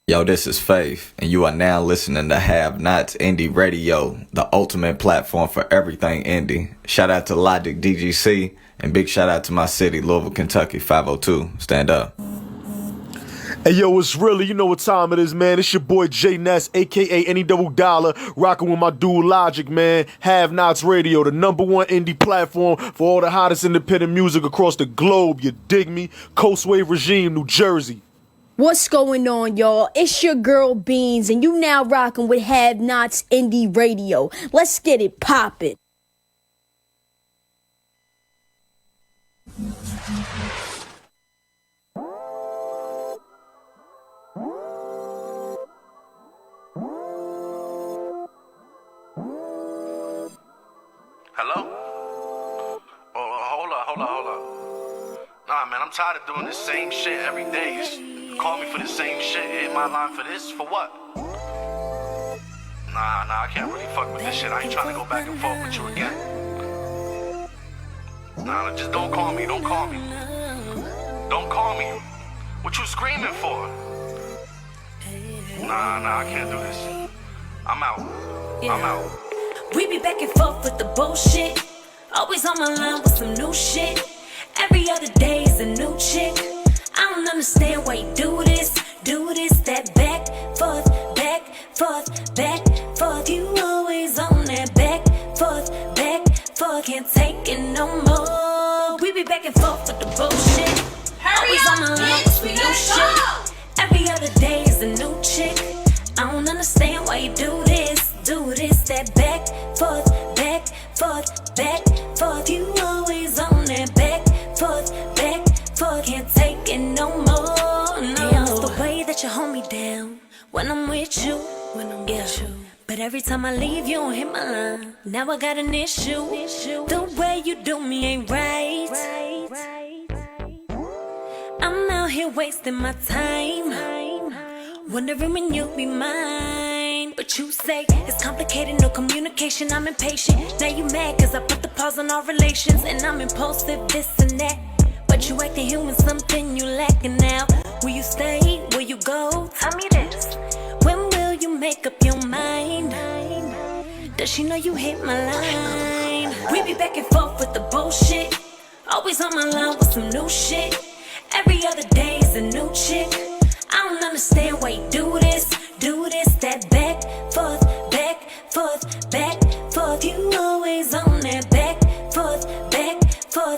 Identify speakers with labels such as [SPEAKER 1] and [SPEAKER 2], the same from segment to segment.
[SPEAKER 1] Yo, this is Faith, and you are now listening to Have Knotz Indie Radio, the ultimate platform for everything indie. Shout out to Logic DGC, and big shout out to my city, Louisville, Kentucky, 502. Stand up.
[SPEAKER 2] Hey yo, it's really, you know what time it is, man. It's your boy J Ness, aka Any Double Dollar, rocking with my dude Logic, man. Have Knotz Radio, the #1 indie platform for all the hottest independent music across the globe. You dig me? Coast Wave Regime, New Jersey.
[SPEAKER 3] What's going on, y'all? It's your girl Beans, and you now rocking with Have Knotz Indie Radio. Let's get it poppin'.
[SPEAKER 4] Hello? Hold up. Nah, man, I'm tired of doing the same shit every day. Just call me for the same shit, hit my line for this, for what? Nah, I can't really fuck with this shit. I ain't trying to go back and forth with you again. Nah, just don't call me. Don't call me. What you screaming for? Nah, I can't do this. I'm out.
[SPEAKER 5] We be back and forth with the bullshit. Always on my line with some new shit. Every other day is a new chick. I don't understand why you do this, that back, forth. You always on that back, forth. Can't take it no more. We be back and forth with the bullshit. Always on my line with some new shit. Every other day is a new chick. I don't understand why you do this, that back, forth. You always on that back, forth. Can't take it no more. No, it's the way that you hold me down when I'm with you. But every time I leave, you don't hit my line. Now I got an issue. The way you do me ain't right. I'm out here wasting my time, wondering when you'll be mine. But you say it's complicated, no communication, I'm impatient. Now you mad cause I put the pause on our relations. And I'm impulsive, this and that. But you acting human, something you lacking now. Will you stay, will you go? Tell me this. When will you make up your mind? Does she know you hit my line? We be back and forth with the bullshit. Always on my line with some new shit. Every other day is a new chick. I don't understand why you do this, that back, forth. You always on that back, forth.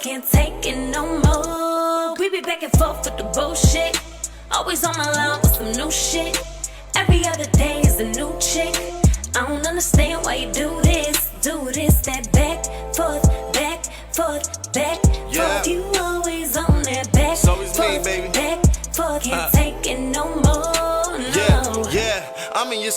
[SPEAKER 5] Can't take it no more. We be back and forth with the bullshit. Always on my line with some new shit. Every other day is a new chick. I don't understand why you do this, that back, forth. You always on that back,
[SPEAKER 4] It's always me, baby.
[SPEAKER 5] Can't take it no more. No.
[SPEAKER 4] Yeah. I'm in your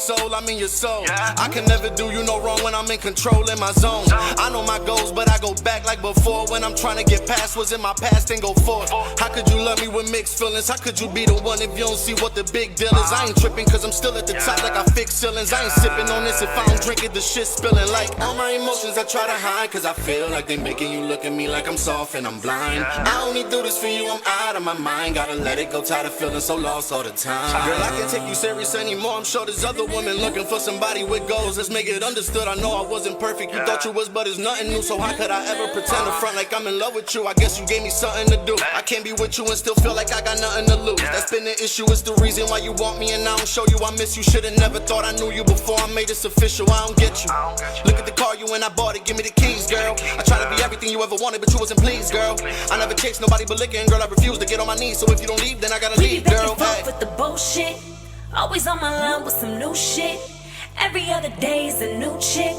[SPEAKER 4] soul. Yeah. I can never do you no wrong when I'm in control in my zone. I know my goals, but I go back like before. When I'm trying to get past what's in my past and go forth. How could you love me with mixed feelings? How could you be the one if you don't see what the big deal is? I ain't tripping cause I'm still at the top like I fix ceilings. I ain't sipping on this if I don't drink it, the shit spilling. Like all my emotions I try to hide cause I feel like they making you look at me like I'm soft and I'm blind. I only do this for you, I'm out of my mind. Gotta let it go, tired of feeling so lost all the time. Girl, I can't take you serious anymore, I'm sure there's other women looking for somebody with goals. Let's make it understood, I know I wasn't perfect. You thought you was, but it's nothing new. So how could I ever pretend to front like I'm in love with you? I guess you gave me something to do. I can't be with you and still feel like I got nothing to lose. That's been the issue, it's the reason why you want me and I don't show you I miss you. Should've never thought I knew you before I made this official. I don't get you. Look at the car you and I bought it, give me the keys, girl. I try to be everything you ever wanted, but you wasn't pleased, girl. I never chased nobody but licking, girl, I refuse to get on my knees. So if you don't leave, then I gotta leave, girl.
[SPEAKER 5] We be back and forth with the bullshit. Always on my line with some new shit. Every other day is a new chick.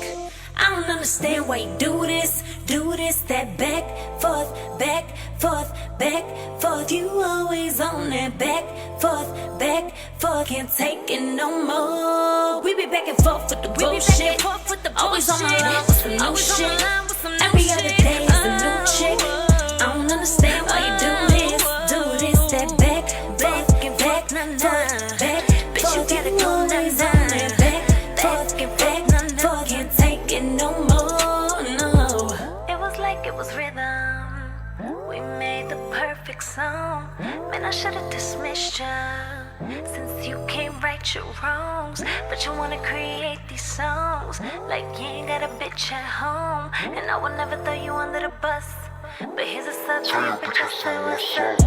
[SPEAKER 5] I don't understand why you do this, that back, forth. You always on that back, forth. Can't take it no more. We be back and forth with the bullshit. Always on my line with some new shit. Every other day is a new chick. I don't understand why you do this, that back, forth. Bitch, you gotta go now. Can't take it no more, no. It was like it was rhythm. We made the perfect song. Man, I should've dismissed you, since you came right right your wrongs, but you wanna create these songs like you ain't got a bitch at home. And I will never throw you under the bus, but here's a subject, but just say what's up.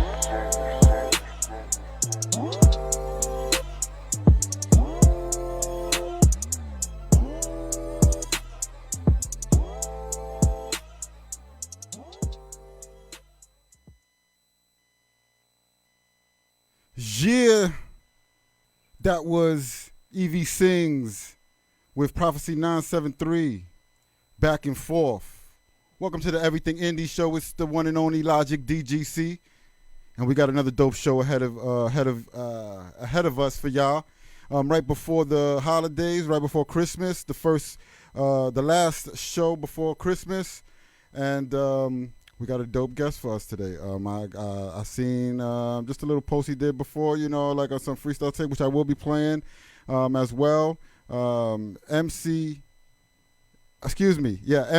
[SPEAKER 6] Yeah, that was Evie Sings with Prophecy 973, Back and Forth. Welcome to the Everything Indie Show. It's the one and only Logic DGC, and we got another dope show ahead of us for y'all. Right before the holidays, right before Christmas, the last show before Christmas, and we got a dope guest for us today. I seen just a little post he did before, like on some freestyle tape, which I will be playing as well. MC Art. Yes,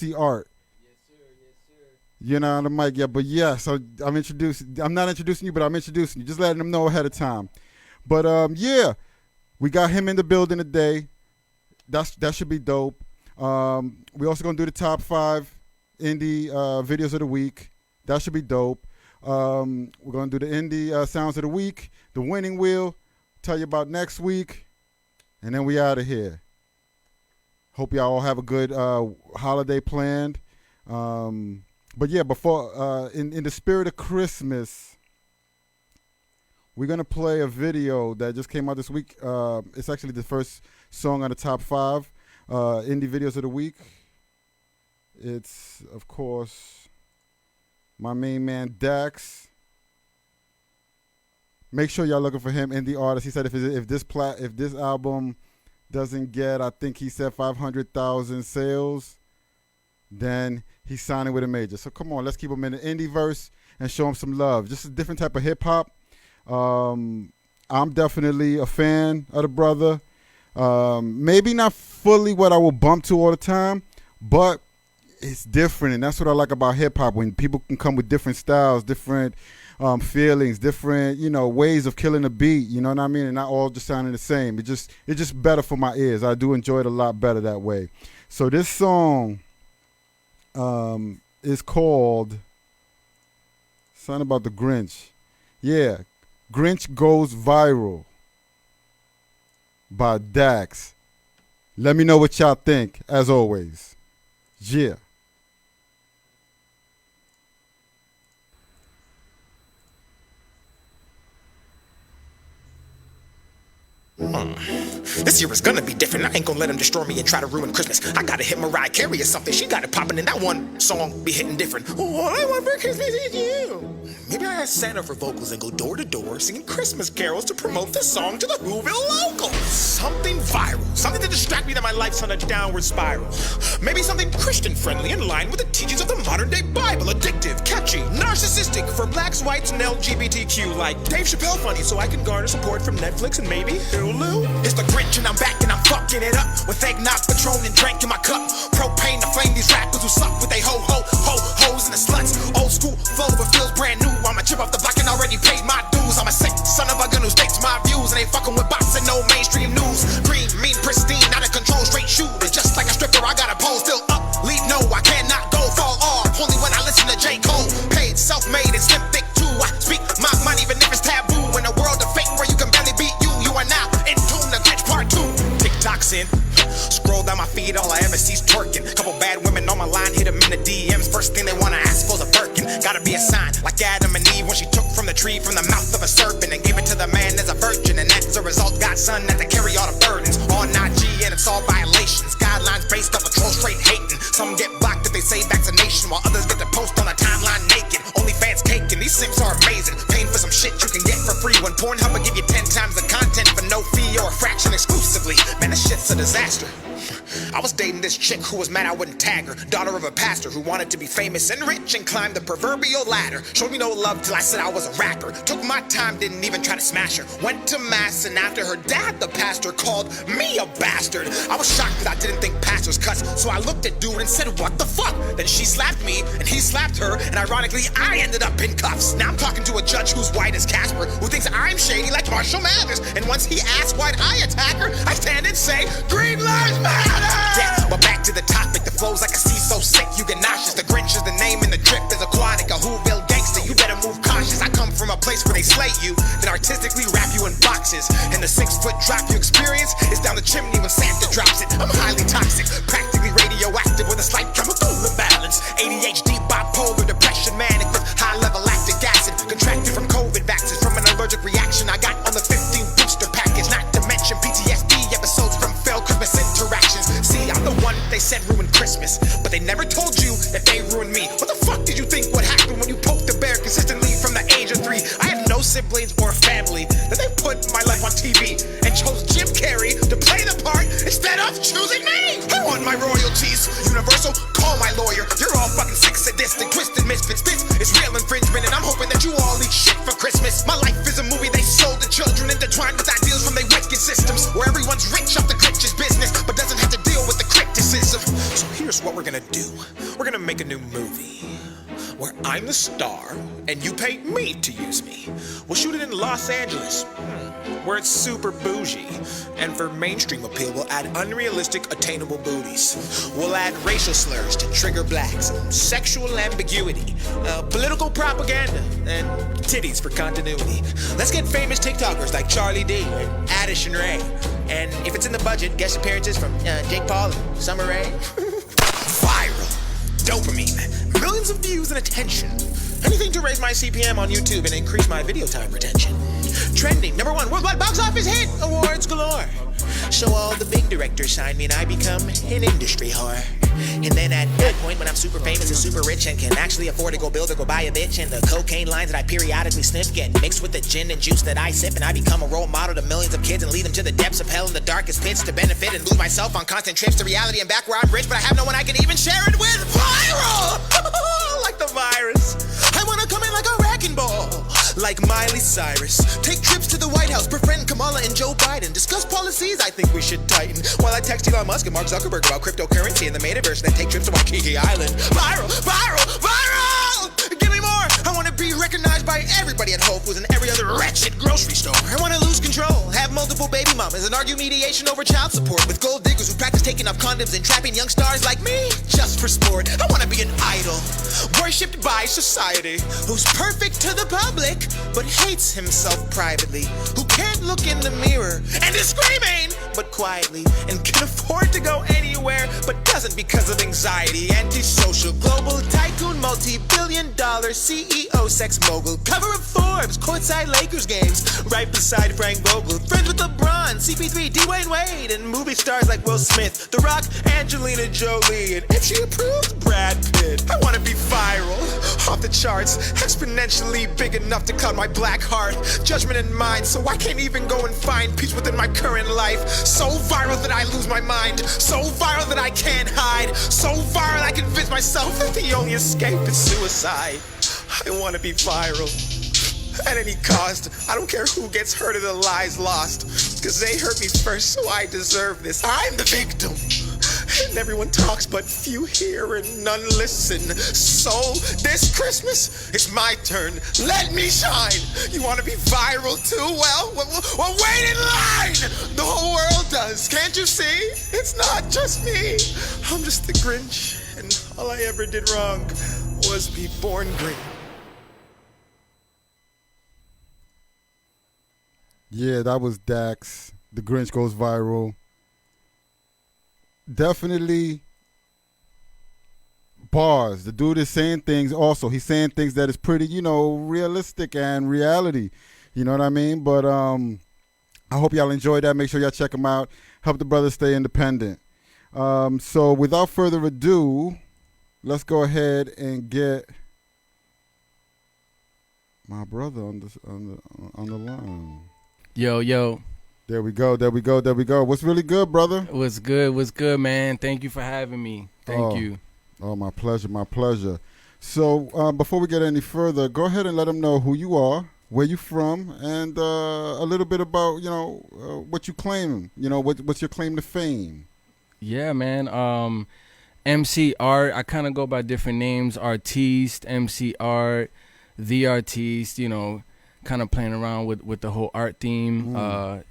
[SPEAKER 6] sir. You know, on the mic, yeah. But yeah, so I'm not introducing you, but I'm introducing you. Just letting them know ahead of time. But yeah, we got him in the building today. That should be dope. We also gonna do the top 5 indie videos of the week. That should be dope. We're gonna do the indie sounds of the week, the winning wheel, tell you about next week, and then we out of here. Hope y'all all have a good holiday planned. But yeah, before in the spirit of Christmas, we're gonna play a video that just came out this week. It's actually the first song on the top 5 indie videos of the week. It's, of course, my main man Dax. Make sure y'all looking for him, indie artist. He said if this album doesn't get, I think he said 500,000 sales, then he's signing with a major. So come on, let's keep him in the indie verse and show him some love. Just a different type of hip hop. I'm definitely a fan of the brother. Maybe not fully what I will bump to all the time, but it's different, and that's what I like about hip hop, when people can come with different styles, different feelings, different ways of killing a beat. You know what I mean? And not all just sounding the same. It's just better for my ears. I do enjoy it a lot better that way. So this song is called something about the Grinch. Yeah, Grinch Goes Viral by Dax. Let me know what y'all think, as always. Yeah.
[SPEAKER 7] This year is gonna be different. I ain't gonna let him destroy me and try to ruin Christmas. I gotta hit Mariah Carey or something. She got it popping, and that one song be hitting different. All I want for Christmas is you. Maybe I ask Santa for vocals and go door to door singing Christmas carols to promote the song to the Whoville local. Something viral, something to distract me that my life's on a downward spiral. Maybe something Christian friendly in line with the teachings of the modern day Bible. Addictive, catchy, narcissistic for blacks, whites, and LGBTQ. Like Dave Chappelle funny, so I can garner support from Netflix and maybe Hulu. It's the Grinch and I'm back and I'm fucking it up with eggnog, Patron, and drink in my cup. Propane to flame these rappers who suck with they hoes and the sluts. Old school flow but feels brand new. I'm a chip off the block and already paid my dues. I'm a sick son of a gun who states my views and ain't fucking with bots and no mainstream news. Green, mean, pristine, out of control, straight shooters. Just like a stripper, I got a pole still up. Leave no, I cannot go fall off. Only when I listen to J. Cole. Paid, self-made, and slim thick too. I speak my mind even if it's taboo. In a world of fake where you can barely beat you, you are now in tune to Grinch Part 2. TikTok's in. Scroll down my feed, all I ever see's twerking. Couple bad women on my line, hit them in the DMs. First thing they wanna ask for's a Birkin. Gotta be a sign, like Adam and Eve when she took from the tree from the mouth of a serpent and gave it to the man as a virgin. And as a result, God's son had to carry all the burdens. All not G and it's all violations. Guidelines based off a troll straight hating. Some get blocked if they say vaccination, while others get to post on a timeline naked. Only fans caking, these simps are amazing. Paying for some shit you can get for free when Pornhub will give you 10 times the content for no fee or a fraction exclusively. Man, this shit's a disaster. I was dating this chick who was mad I wouldn't tag her. Daughter of a pastor who wanted to be famous and rich and climb the proverbial ladder. Showed me no love till I said I was a rapper. Took my time, didn't even try to smash her. Went to mass, and after her dad, the pastor, called me a bastard. I was shocked because I didn't think pastors cuss, so I looked at dude and said, what the fuck? Then she slapped me, and he slapped her, and ironically, I ended up in cuffs. Now I'm talking to a judge who's white as Casper, who thinks I'm shady like Marshall Mathers. And once he asks why'd I attack her, I stand and say, Green Lives Matter! Yeah, but back to the topic, the flow's like a sea so sick, you get nauseous. The Grinch is the name and the drip is aquatic, a Whoville gangster, you better move cautious. I come from a place where they slay you, then artistically wrap you in boxes. And the 6-foot drop you experience is down the chimney when Santa drops it. I'm highly toxic, practically radioactive with a slight chemical imbalance. ADHD, bipolar, depression, manic with high-level lactic acid. Contracted from COVID vaccines from an allergic reaction I got on the 15 booster package. Not to mention PTSD episodes from failed Christmas interactions. See, I'm the one they said ruined Christmas, but they never told you that they ruined me. What the fuck did you think would happen when you poked the bear consistently from the age of 3? I had no siblings or family, that they put my life on TV and chose Jim Carrey to play the part instead of choosing me. I want my royalties. Universal, call my lawyer. You're all fucking sick, sadistic, twisted misfits. This is real infringement, and I'm hoping that you all eat shit for Christmas. My life is a movie they sold to children, intertwined with ideals from their wicked systems, where everyone's rich off the glitch's business, but doesn't have to deal with the criticism. So here's what we're gonna do. We're gonna make a new movie where I'm the star and you pay me to use me. We'll shoot it in Los Angeles, where it's super bougie. And for mainstream appeal, we'll add unrealistic, attainable booties. We'll add racial slurs to trigger blacks, sexual ambiguity, political propaganda, and titties for continuity. Let's get famous TikTokers like Charlie D and Addison Rae. And if it's in the budget, guest appearances from Jake Paul and Summer Rae. Viral. Dopamine. Millions of views and attention. Anything to raise my CPM on YouTube and increase my video time retention. Trending, #1 worldwide box office hit, awards galore. So all the big directors sign me and I become an industry whore. And then at that point when I'm super famous and super rich and can actually afford to go build or go buy a bitch, and the cocaine lines that I periodically sniff get mixed with the gin and juice that I sip, and I become a role model to millions of kids and lead them to the depths of hell in the darkest pits to benefit and lose myself on constant trips to reality and back where I'm rich, but I have no one I can even share it with. Viral! Like the virus. I wanna come in like a wrecking ball, like Miley Cyrus. Take trips to the White House, befriend Kamala and Joe Biden. Discuss policies I think we should tighten, while I text Elon Musk and Mark Zuckerberg about cryptocurrency and the metaverse, and then take trips to Waikiki Island. Viral! Viral! Viral! Give me more! I wanna be recognized by everybody at Whole Foods and every other wretched grocery store. I wanna lose control, have multiple baby mamas, and argue mediation over child support with gold diggers who practice taking off condoms and trapping young stars like me just for sport. I wanna be an idol, worshipped by society, who's perfect to the public, but hates himself privately, who can't look in the mirror and is screaming, but quietly, and can afford to go anywhere, but doesn't because of anxiety. Antisocial, global tycoon, multi-billion-dollar CEO, sex mogul, cover of Forbes, courtside Lakers games, right beside Frank Vogel, friends with LeBron, CP3, Dwayne Wade, and movie stars like Will Smith, The Rock, Angelina Jolie, and if she approves, Brad Pitt. I wanna be viral, off the charts, exponentially big enough to cloud my black heart, judgment in mind, so I can't even go and find peace within my current life. So viral that I lose my mind, so viral that I can't hide, so viral I convince myself that the only escape is suicide. I wanna be viral at any cost. I don't care who gets hurt or the lies lost, cause they hurt me first, so I deserve this. I'm the victim, and everyone talks but few hear and none listen. So this Christmas, it's my turn, let me shine. You wanna be viral too? Well wait in line. The whole world does, can't you see? It's not just me, I'm just the Grinch, and all I ever did wrong was be born green.
[SPEAKER 6] Yeah, that was Dax. The Grinch goes viral. Definitely bars. The dude is saying things also. He's saying things that is pretty, realistic and reality. You know what I mean? But I hope y'all enjoyed that. Make sure y'all check him out. Help the brother stay independent. So without further ado, let's go ahead and get my brother on the line.
[SPEAKER 8] Yo,
[SPEAKER 6] There we go. There we go. There we go. What's really good, brother?
[SPEAKER 8] What's good? What's good, man? Thank you for having me. Thank you.
[SPEAKER 6] Oh, my pleasure. My pleasure. So before we get any further, go ahead and let them know who you are, where you from, and a little bit about, what you claim. What's your claim to fame?
[SPEAKER 8] Yeah, man. MC Art. I kind of go by different names. Artiste, MC Art, The Artiste, kind of playing around with the whole art theme.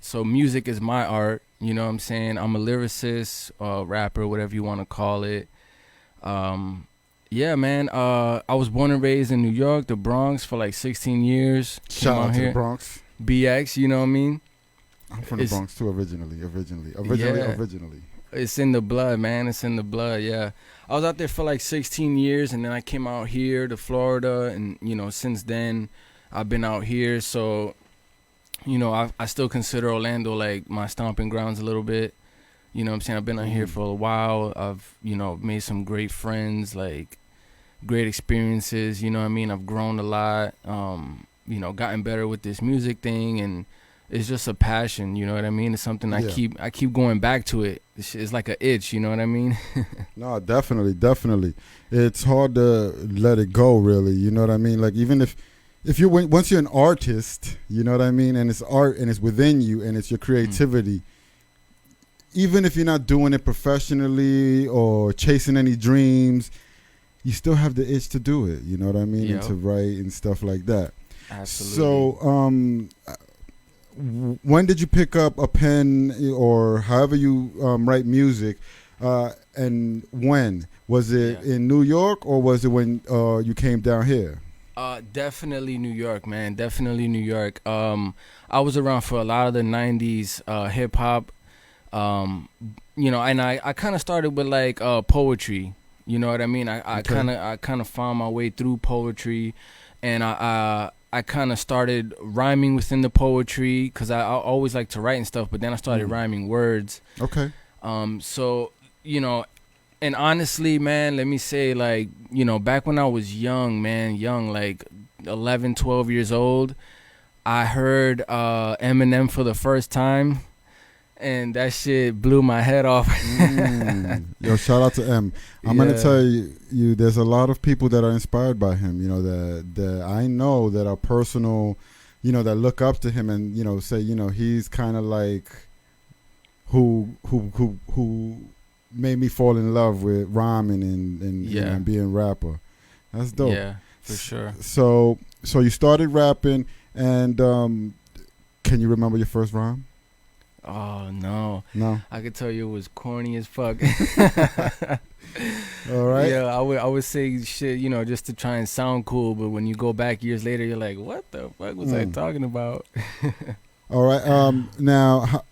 [SPEAKER 8] So music is my art, you know what I'm saying? I'm a lyricist, rapper, whatever you want to call it. Yeah, man. I was born and raised in New York, the Bronx, for like 16 years.
[SPEAKER 6] Shout out to the Bronx.
[SPEAKER 8] BX, you know what I mean?
[SPEAKER 6] I'm from the Bronx too, originally.
[SPEAKER 8] It's in the blood, man. It's in the blood, yeah. I was out there for like 16 years, and then I came out here to Florida, and, since then, I've been out here, so, I still consider Orlando like my stomping grounds a little bit. You know what I'm saying? I've been out here for a while. I've, made some great friends, like great experiences, you know what I mean? I've grown a lot, gotten better with this music thing, and it's just a passion, you know what I mean? It's something I keep going back to it. It's like an itch, you know what I mean?
[SPEAKER 6] No, definitely. It's hard to let it go, really, you know what I mean? Like, even if once you're an artist, you know what I mean, and it's art and it's within you and it's your creativity, even if you're not doing it professionally or chasing any dreams, you still have the itch to do it, you know what I mean, and to write and stuff like that.
[SPEAKER 8] Absolutely.
[SPEAKER 6] So, when did you pick up a pen or however you write music, and when? Was it in New York or was it when you came down here?
[SPEAKER 8] Definitely New York, man. Definitely New York. I was around for a lot of the 90s hip hop. And I kind of started with like poetry. You know what I mean? I kind of found my way through poetry, and I kind of started rhyming within the poetry because I always like to write and stuff. But then I started rhyming words.
[SPEAKER 6] Okay.
[SPEAKER 8] So and honestly, man, let me say, like, back when I was young, like 11, 12 years old, I heard Eminem for the first time, and that shit blew my head off.
[SPEAKER 6] Yo, shout out to M. I'm going to tell you, there's a lot of people that are inspired by him, that I know that are personal, that look up to him and, say, he's kind of like who made me fall in love with rhyming and being a rapper. That's dope.
[SPEAKER 8] Yeah, for sure.
[SPEAKER 6] So you started rapping, and can you remember your first rhyme?
[SPEAKER 8] Oh, no. I could tell you it was corny as fuck.
[SPEAKER 6] All right.
[SPEAKER 8] Yeah, I would say shit, just to try and sound cool, but when you go back years later, you're like, what the fuck was I talking about?
[SPEAKER 6] All right. Now,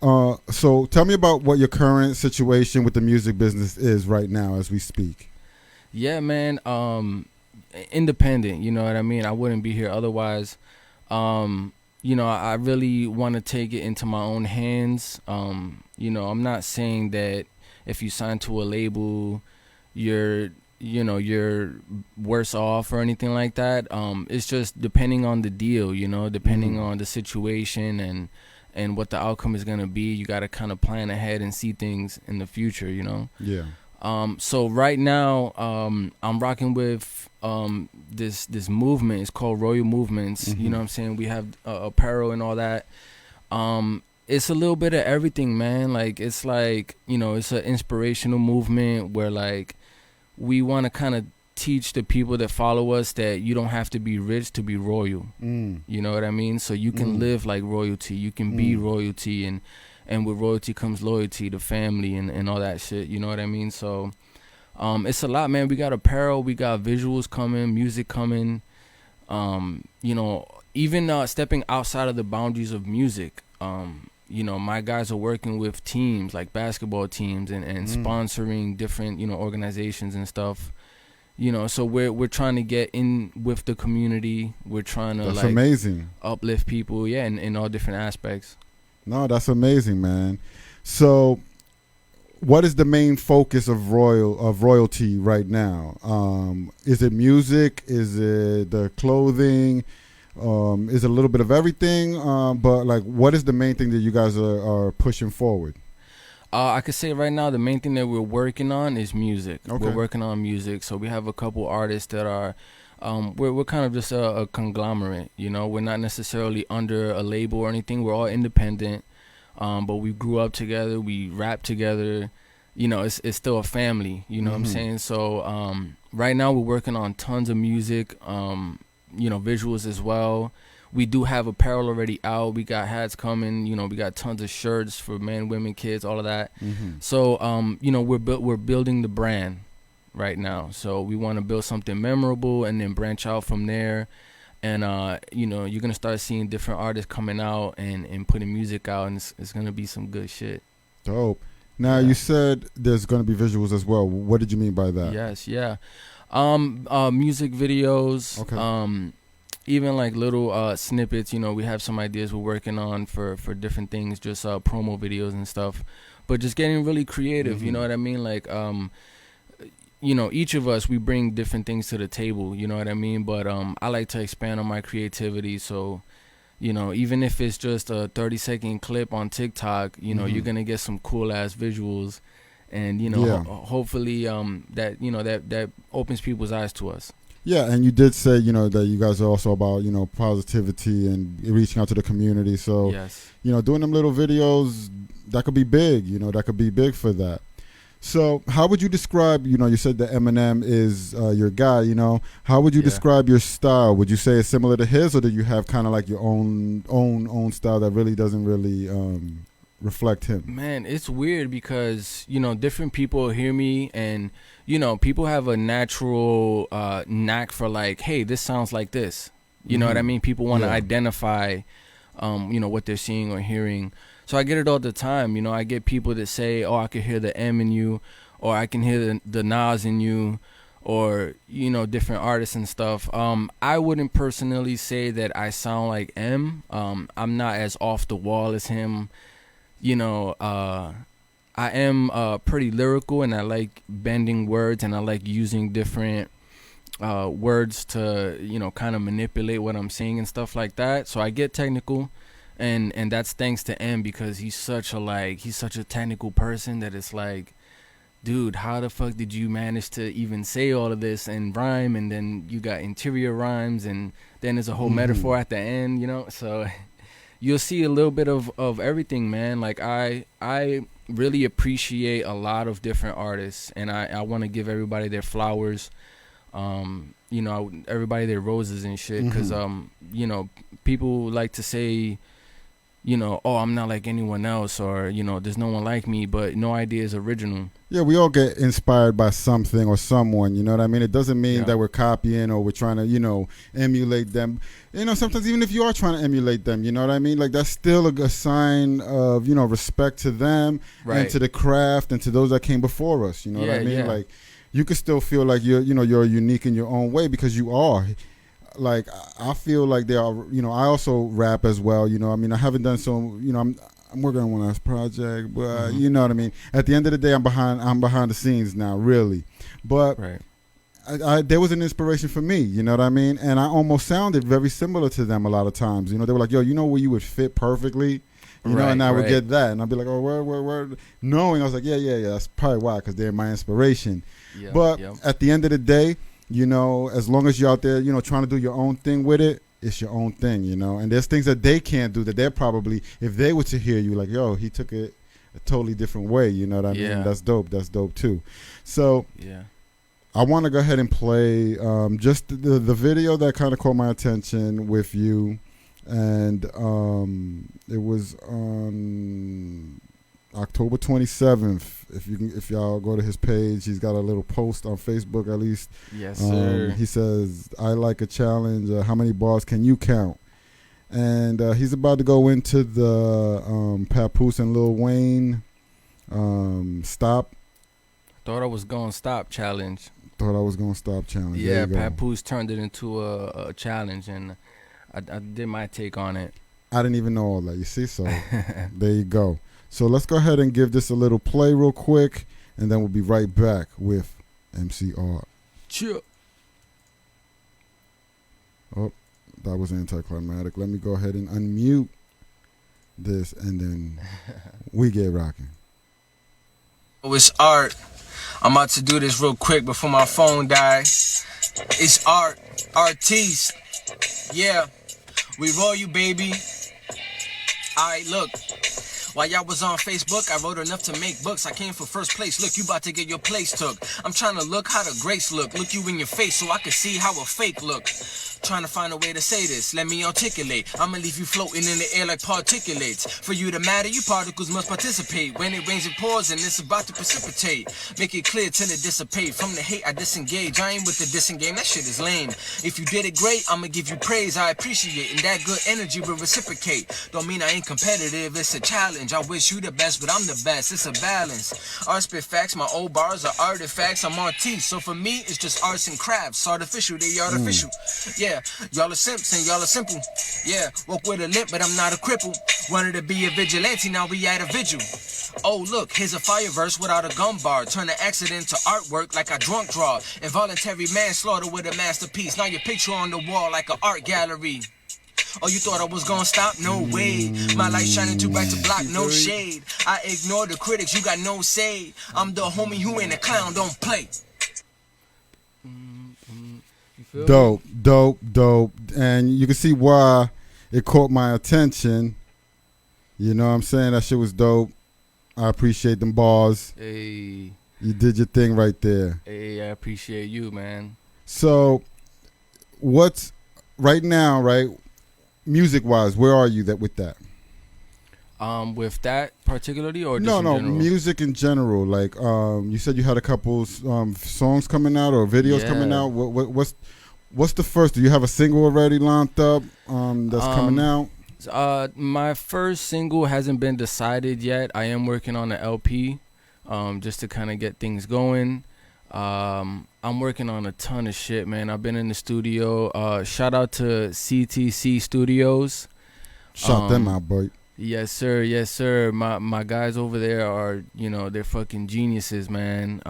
[SPEAKER 6] so tell me about what your current situation with the music business is right now as we speak.
[SPEAKER 8] Yeah, man. Independent, you know what I mean? I wouldn't be here otherwise. I really want to take it into my own hands. I'm not saying that if you sign to a label, you're worse off or anything like that. It's just depending on the deal, depending on the situation and what the outcome is going to be. You got to kind of plan ahead and see things in the future,
[SPEAKER 6] Yeah.
[SPEAKER 8] So right now, I'm rocking with this movement. It's called Royal Movements. You know what I'm saying? We have apparel and all that. It's a little bit of everything, man. Like, it's like, it's an inspirational movement where, like, we want to kind of teach the people that follow us that you don't have to be rich to be royal. You know what I mean? So you can live like royalty. You can be royalty, and with royalty comes loyalty to family and all that shit. You know what I mean? So it's a lot, man. We got apparel, we got visuals coming, music coming. Even stepping outside of the boundaries of music. My guys are working with teams like basketball teams and sponsoring different organizations and stuff. So we're trying to get in with the community. We're trying to
[SPEAKER 6] That's amazing.
[SPEAKER 8] Uplift people, in all different aspects.
[SPEAKER 6] No, that's amazing, man. So, what is the main focus of royalty right now? Is it music? Is it the clothing? Is it a little bit of everything? But like, what is the main thing that you guys are pushing forward?
[SPEAKER 8] I could say right now the main thing that we're working on is music.
[SPEAKER 6] Okay.
[SPEAKER 8] We're working on music, so we have a couple artists that are. We're kind of just a conglomerate, you know. We're not necessarily under a label or anything. We're all independent, but we grew up together. We rap together. You know, it's still a family. You know what I'm saying? So right now we're working on tons of music. You know, visuals as well. We do have apparel already out. We got hats coming. You know, we got tons of shirts for men, women, kids, all of that. So you know, we're building the brand right now. So we want to build something memorable and then branch out from there. And you know, you're gonna start seeing different artists coming out and putting music out, and it's gonna be some good shit.
[SPEAKER 6] Dope. Now you said there's gonna be visuals as well. What did you mean by that?
[SPEAKER 8] Yes, yeah. Music videos.
[SPEAKER 6] Okay.
[SPEAKER 8] Even like little snippets. You know, we have some ideas we're working on for different things, just promo videos and stuff. But just getting really creative. You know what I mean? Like you know, each of us, we bring different things to the table, you know what I mean? But I like to expand on my creativity. So, you know, even if it's just a 30-second clip on TikTok, you know, you're going to get some cool ass visuals. And, you know, hopefully that, you know, that opens people's eyes to us.
[SPEAKER 6] Yeah, and you did say, you know, that you guys are also about, you know, positivity and reaching out to the community. So, you know, doing them little videos, that could be big, you know, that could be big for that. So how would you describe, you know, you said that Eminem is your guy, you know, how would you describe your style? Would you say it's similar to his, or do you have kind of like your own style that really doesn't really reflect him?
[SPEAKER 8] Man, it's weird because, you know, different people hear me and, you know, people have a natural knack for like, hey, this sounds like this. You know what I mean? People want to identify, you know, what they're seeing or hearing. So I get it all the time, you know. I get people that say, "Oh, I can hear the M in you," or "I can hear the Nas in you," or, you know, different artists and stuff. I wouldn't personally say that I sound like M. I'm not as off the wall as him. You know, I am pretty lyrical, and I like bending words, and I like using different words to, you know, kind of manipulate what I'm saying and stuff like that. So I get technical. And that's thanks to M, because he's such a technical person that it's like, dude, how the fuck did you manage to even say all of this and rhyme? And then you got interior rhymes, and then there's a whole metaphor at the end, you know? So you'll see a little bit of everything, man. Like I really appreciate a lot of different artists, and I want to give everybody their flowers, you know, everybody their roses and shit. Because, you know, people like to say, you know, oh, I'm not like anyone else, or, you know, there's no one like me, but no idea is original.
[SPEAKER 6] Yeah, we all get inspired by something or someone, you know what I mean? It doesn't mean that we're copying or we're trying to, you know, emulate them. You know, sometimes even if you are trying to emulate them, you know what I mean? Like, that's still a sign of, you know, respect to them and to the craft and to those that came before us, you know what I mean? Like, you can still feel like you're unique in your own way, because you are. Like, I feel like they are, you know, I also rap as well, you know, I mean, I haven't done so, you know, I'm working on one last project, but you know what I mean? At the end of the day, I'm behind the scenes now, really. But there was an inspiration for me, you know what I mean? And I almost sounded very similar to them a lot of times. You know, they were like, yo, you know where you would fit perfectly? You know, and I would get that. And I'd be like, oh, where? Knowing, I was like, yeah, that's probably why, because they're my inspiration. But at the end of the day, you know, as long as you're out there, you know, trying to do your own thing with it, it's your own thing, you know. And there's things that they can't do that they're probably, if they were to hear you, like, yo, he took it a totally different way, you know what I mean? That's dope. That's dope, too. So I want to go ahead and play just the video that kind of caught my attention with you. And it was on October 27th. If y'all go to his page, he's got a little post on Facebook, at least.
[SPEAKER 8] Yes, sir.
[SPEAKER 6] He says, I like a challenge. How many bars can you count? And he's about to go into the Papoose and Lil Wayne stop.
[SPEAKER 8] Thought I was gonna stop challenge.
[SPEAKER 6] Yeah,
[SPEAKER 8] Papoose turned it into a challenge, and I did my take on it.
[SPEAKER 6] I didn't even know all that, you see? So there you go. So let's go ahead and give this a little play real quick, and then we'll be right back with MCR.
[SPEAKER 8] Chill.
[SPEAKER 6] Oh, That was anticlimactic. Let me go ahead and unmute this, and then we get rocking.
[SPEAKER 9] Oh, it's art. I'm about to do this real quick before my phone dies. It's art. Artiste. Yeah. We roll you, baby. Alright, look. While y'all was on Facebook, I wrote enough to make books. I came for first place. Look, you about to get your place took. I'm trying to look how the greats look. Look you in your face so I can see how a fake look. Trying to find a way to say this. Let me articulate. I'ma leave you floating in the air like particulates. For you to matter, you particles must participate. When it rains, it pours, and it's about to precipitate. Make it clear till it dissipate. From the hate, I disengage. I ain't with the disengage. That shit is lame. If you did it great, I'ma give you praise. I appreciate, and that good energy will reciprocate. Don't mean I ain't competitive. It's a challenge. I wish you the best, but I'm the best. It's a balance. Art spit facts. My old bars are artifacts. I'm artiste. So for me, it's just arts and crafts. Artificial, they artificial. Yeah, y'all are simps and y'all are simple. Yeah, walk with a limp, but I'm not a cripple. Wanted to be a vigilante, now we at a vigil. Oh look, here's a fire verse without a gum bar. Turn an accident to artwork like I drunk draw. Involuntary manslaughter with a masterpiece. Now your picture on the wall like an art gallery. Oh, you thought I was gonna stop? No way. My light shining too bright to block, no shade. I ignore the critics, you got no say. I'm the homie who ain't a clown, don't play.
[SPEAKER 6] Dope. And you can see why it caught my attention. You know what I'm saying? That shit was dope. I appreciate them bars.
[SPEAKER 8] Hey.
[SPEAKER 6] You did your thing right there.
[SPEAKER 8] Hey, I appreciate you, man.
[SPEAKER 6] So, what's right now, right? Music-wise, where are you with that?
[SPEAKER 8] With that particularly, or just
[SPEAKER 6] no,
[SPEAKER 8] in general?
[SPEAKER 6] music in general. Like, you said you had a couple songs coming out or videos coming out. What's the first? Do you have a single already lined up that's coming out?
[SPEAKER 8] My first single hasn't been decided yet. I am working on an LP, just to kind of get things going. I'm working on a ton of shit, man. I've been in the studio. Shout out to CTC Studios.
[SPEAKER 6] Shout them out, boy.
[SPEAKER 8] Yes, sir. Yes, sir. My guys over there are, they're fucking geniuses, man.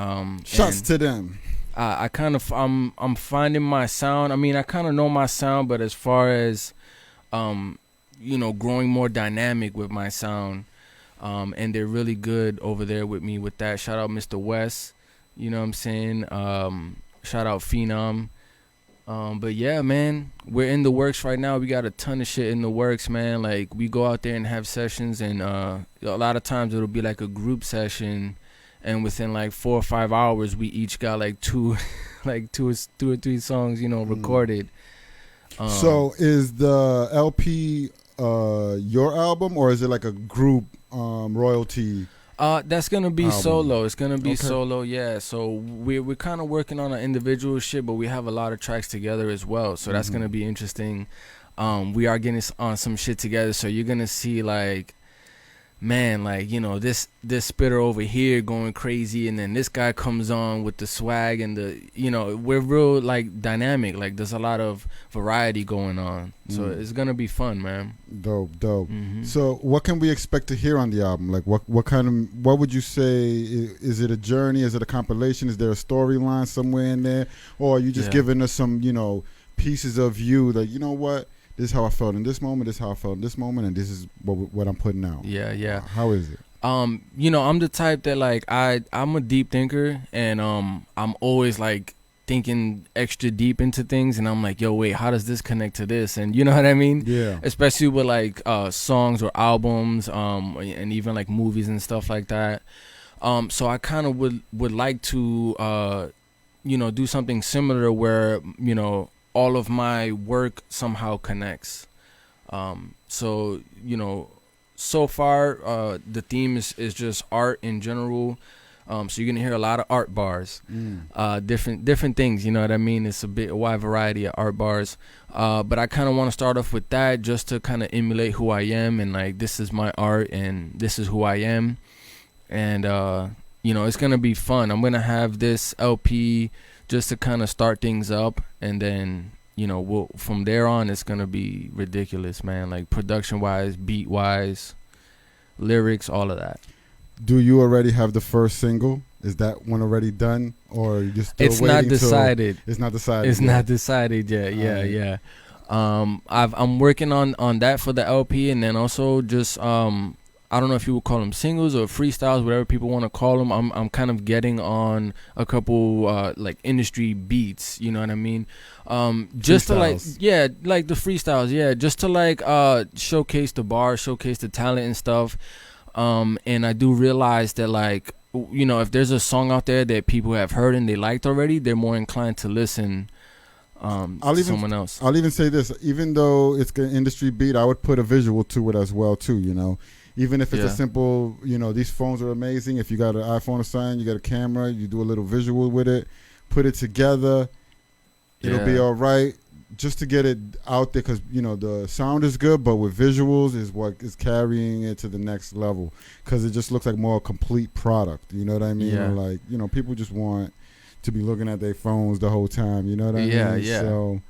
[SPEAKER 6] Shouts to them.
[SPEAKER 8] I'm finding my sound. I mean, I kind of know my sound, but as far as, growing more dynamic with my sound, and they're really good over there with me with that. Shout out Mr. West. You know what I'm saying? Shout out Phenom. But yeah, man, we're in the works right now. We got a ton of shit in the works, man. Like, we go out there and have sessions, and a lot of times it'll be like a group session, and within like 4 or 5 hours, we each got like two or three songs, recorded.
[SPEAKER 6] So is the LP your album, or is it like a group royalty?
[SPEAKER 8] That's gonna be
[SPEAKER 6] album?
[SPEAKER 8] solo. It's gonna be
[SPEAKER 6] Okay.
[SPEAKER 8] solo, yeah. So we're kind of working on an individual shit, but we have a lot of tracks together as well. So that's gonna be interesting. We are getting on some shit together, so you're gonna see like, man, like, this spitter over here going crazy, and then this guy comes on with the swag and we're real like dynamic. Like, there's a lot of variety going on, so it's gonna be fun, man.
[SPEAKER 6] Dope. So what can we expect to hear on the album? Like, what would you say? Is it a journey? Is it a compilation? Is there a storyline somewhere in there, or are you just giving us some pieces of you that, what, this is how I felt in this moment, this is how I felt in this moment, and this is what I'm putting out?
[SPEAKER 8] Yeah.
[SPEAKER 6] How is it?
[SPEAKER 8] I'm the type that, like, I'm a deep thinker, and I'm always like thinking extra deep into things, and I'm like, yo, wait, how does this connect to this? And you know what I mean?
[SPEAKER 6] Yeah.
[SPEAKER 8] Especially with like songs or albums, and even like movies and stuff like that. So I kind of would like to do something similar where all of my work somehow connects. So far the theme is just art in general. So you're gonna hear a lot of art bars, different things. You know what I mean? It's a wide variety of art bars. But I kind of want to start off with that just to kind of emulate who I am, and like, this is my art and this is who I am. And it's gonna be fun. I'm gonna have this LP just to kind of start things up, and then from there on, it's gonna be ridiculous, man. Like, production wise, beat wise, lyrics, all of that.
[SPEAKER 6] Do you already have the first single? Is that one already done, or are you just still
[SPEAKER 8] It's
[SPEAKER 6] waiting?
[SPEAKER 8] not decided.
[SPEAKER 6] It's not decided.
[SPEAKER 8] It's not decided yet. Yeah. I'm working on that for the LP, and then also just I don't know if you would call them singles or freestyles, whatever people want to call them. I'm kind of getting on a couple like industry beats, you know what I mean? Just to like, yeah, like the freestyles, yeah, just to like showcase the bar, showcase the talent and stuff. And I do realize that, like, you know, if there's a song out there that people have heard and they liked already, they're more inclined to listen to someone else.
[SPEAKER 6] I'll even say this, even though it's an industry beat, I would put a visual to it as well too, you know. Even if it's a simple, you know, these phones are amazing. If you got an iPhone or something, you got a camera, you do a little visual with it, put it together, it'll be all right. Just to get it out there, because, you know, the sound is good, but with visuals is what is carrying it to the next level, because it just looks like more complete product. You know what I mean?
[SPEAKER 8] Yeah.
[SPEAKER 6] Like, you know, people just want to be looking at their phones the whole time. You know what I mean?
[SPEAKER 8] Yeah.
[SPEAKER 6] So,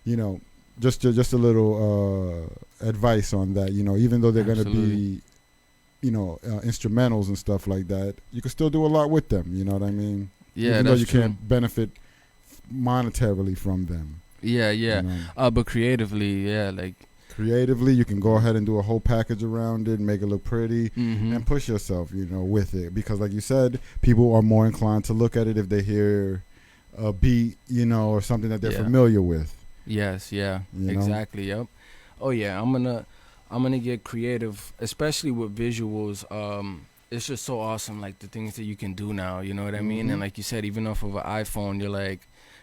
[SPEAKER 6] you know, just a little advice on that. You know, even though they're going to be, you know, instrumentals and stuff like that, you can still do a lot with them. You know what I mean?
[SPEAKER 8] Yeah,
[SPEAKER 6] even though you
[SPEAKER 8] true.
[SPEAKER 6] can't benefit monetarily from them.
[SPEAKER 8] Yeah.
[SPEAKER 6] You know?
[SPEAKER 8] But creatively, like
[SPEAKER 6] creatively, you can go ahead and do a whole package around it, make it look pretty,
[SPEAKER 8] mm-hmm.
[SPEAKER 6] and push yourself, you know, with it. Because, like you said, people are more inclined to look at it if they hear a beat, you know, or something that they're familiar with.
[SPEAKER 8] Yes, yeah,
[SPEAKER 6] you know?
[SPEAKER 8] Exactly. Yep. Oh yeah, I'm gonna get creative, especially with visuals. It's just so awesome, like the things that you can do now. You know what I mean?
[SPEAKER 6] Mm-hmm.
[SPEAKER 8] And like you said, even off of an iPhone,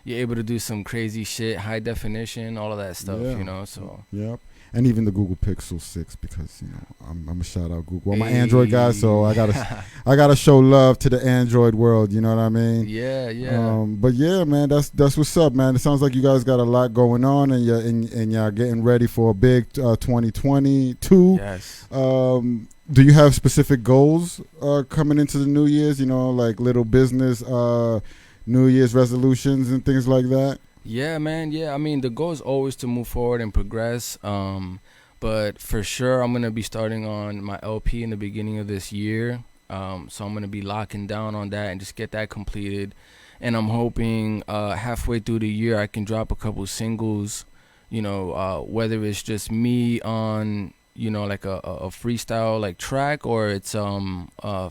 [SPEAKER 8] you're able to do some crazy shit, high definition, all of that stuff. You know, so
[SPEAKER 6] yep. And even the Google Pixel 6, because, you know, I'm a shout out Google. I'm an Android guy, so I gotta show love to the Android world. You know what I mean?
[SPEAKER 8] Yeah.
[SPEAKER 6] But yeah, man, that's what's up, man. It sounds like you guys got a lot going on, and y'all getting ready for a big 2022.
[SPEAKER 8] Yes.
[SPEAKER 6] Do you have specific goals coming into the New Year's? You know, like little business New Year's resolutions and things like that?
[SPEAKER 8] Yeah, man. Yeah, I mean, the goal is always to move forward and progress. But for sure, I'm gonna be starting on my LP in the beginning of this year. So I'm gonna be locking down on that and just get that completed. And I'm hoping halfway through the year I can drop a couple singles. You know, whether it's just me on, you know, like a freestyle like track, or it's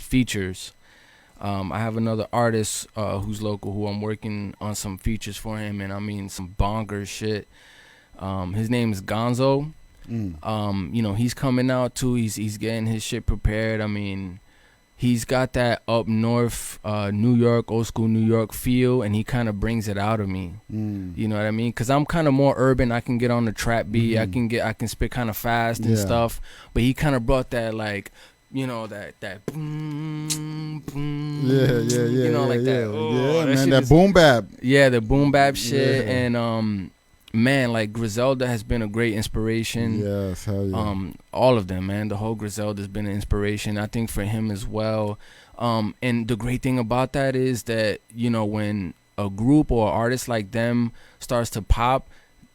[SPEAKER 8] features. I have another artist who's local who I'm working on some features for him, and I mean some bonkers shit. His name is Gonzo. You know, he's coming out too. He's getting his shit prepared. I mean, he's got that up north New York, old school New York feel, and he kind of brings it out of me. You know what I mean? Because I'm kind of more urban. I can get on the trap beat. I can spit kind of fast and stuff. But he kind of brought that, like, you know, that boom, boom.
[SPEAKER 6] Yeah.
[SPEAKER 8] You know, like that. Oh,
[SPEAKER 6] man, that boom bap.
[SPEAKER 8] Yeah, the boom bap shit. And man, like Griselda has been a great inspiration.
[SPEAKER 6] Yes, hell yeah.
[SPEAKER 8] All of them, man. The whole Griselda has been an inspiration, I think, for him as well. And the great thing about that is that, you know, when a group or artist like them starts to pop,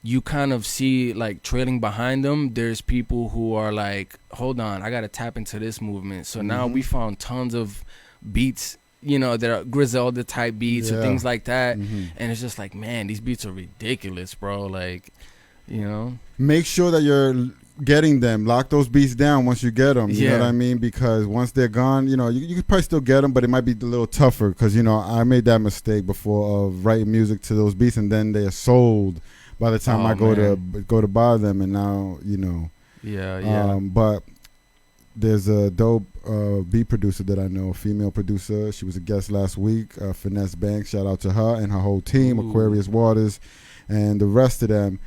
[SPEAKER 8] you kind of see, like, trailing behind them, there's people who are like, hold on, I gotta tap into this movement. So now we found tons of beats, you know, that are Griselda type beats or things like that. And it's just like, man, these beats are ridiculous, bro. Like, you know,
[SPEAKER 6] make sure that you're getting them. Lock those beats down once you get them. You know what I mean? Because once they're gone, you know, you can probably still get them, but it might be a little tougher. Because, you know, I made that mistake before of writing music to those beats, and then they're sold by the time I go to buy them. And now, you know, but there's a dope beat producer that I know, a female producer. She was a guest last week, Finesse Banks. Shout out to her and her whole team, Aquarius Waters, and the rest of them.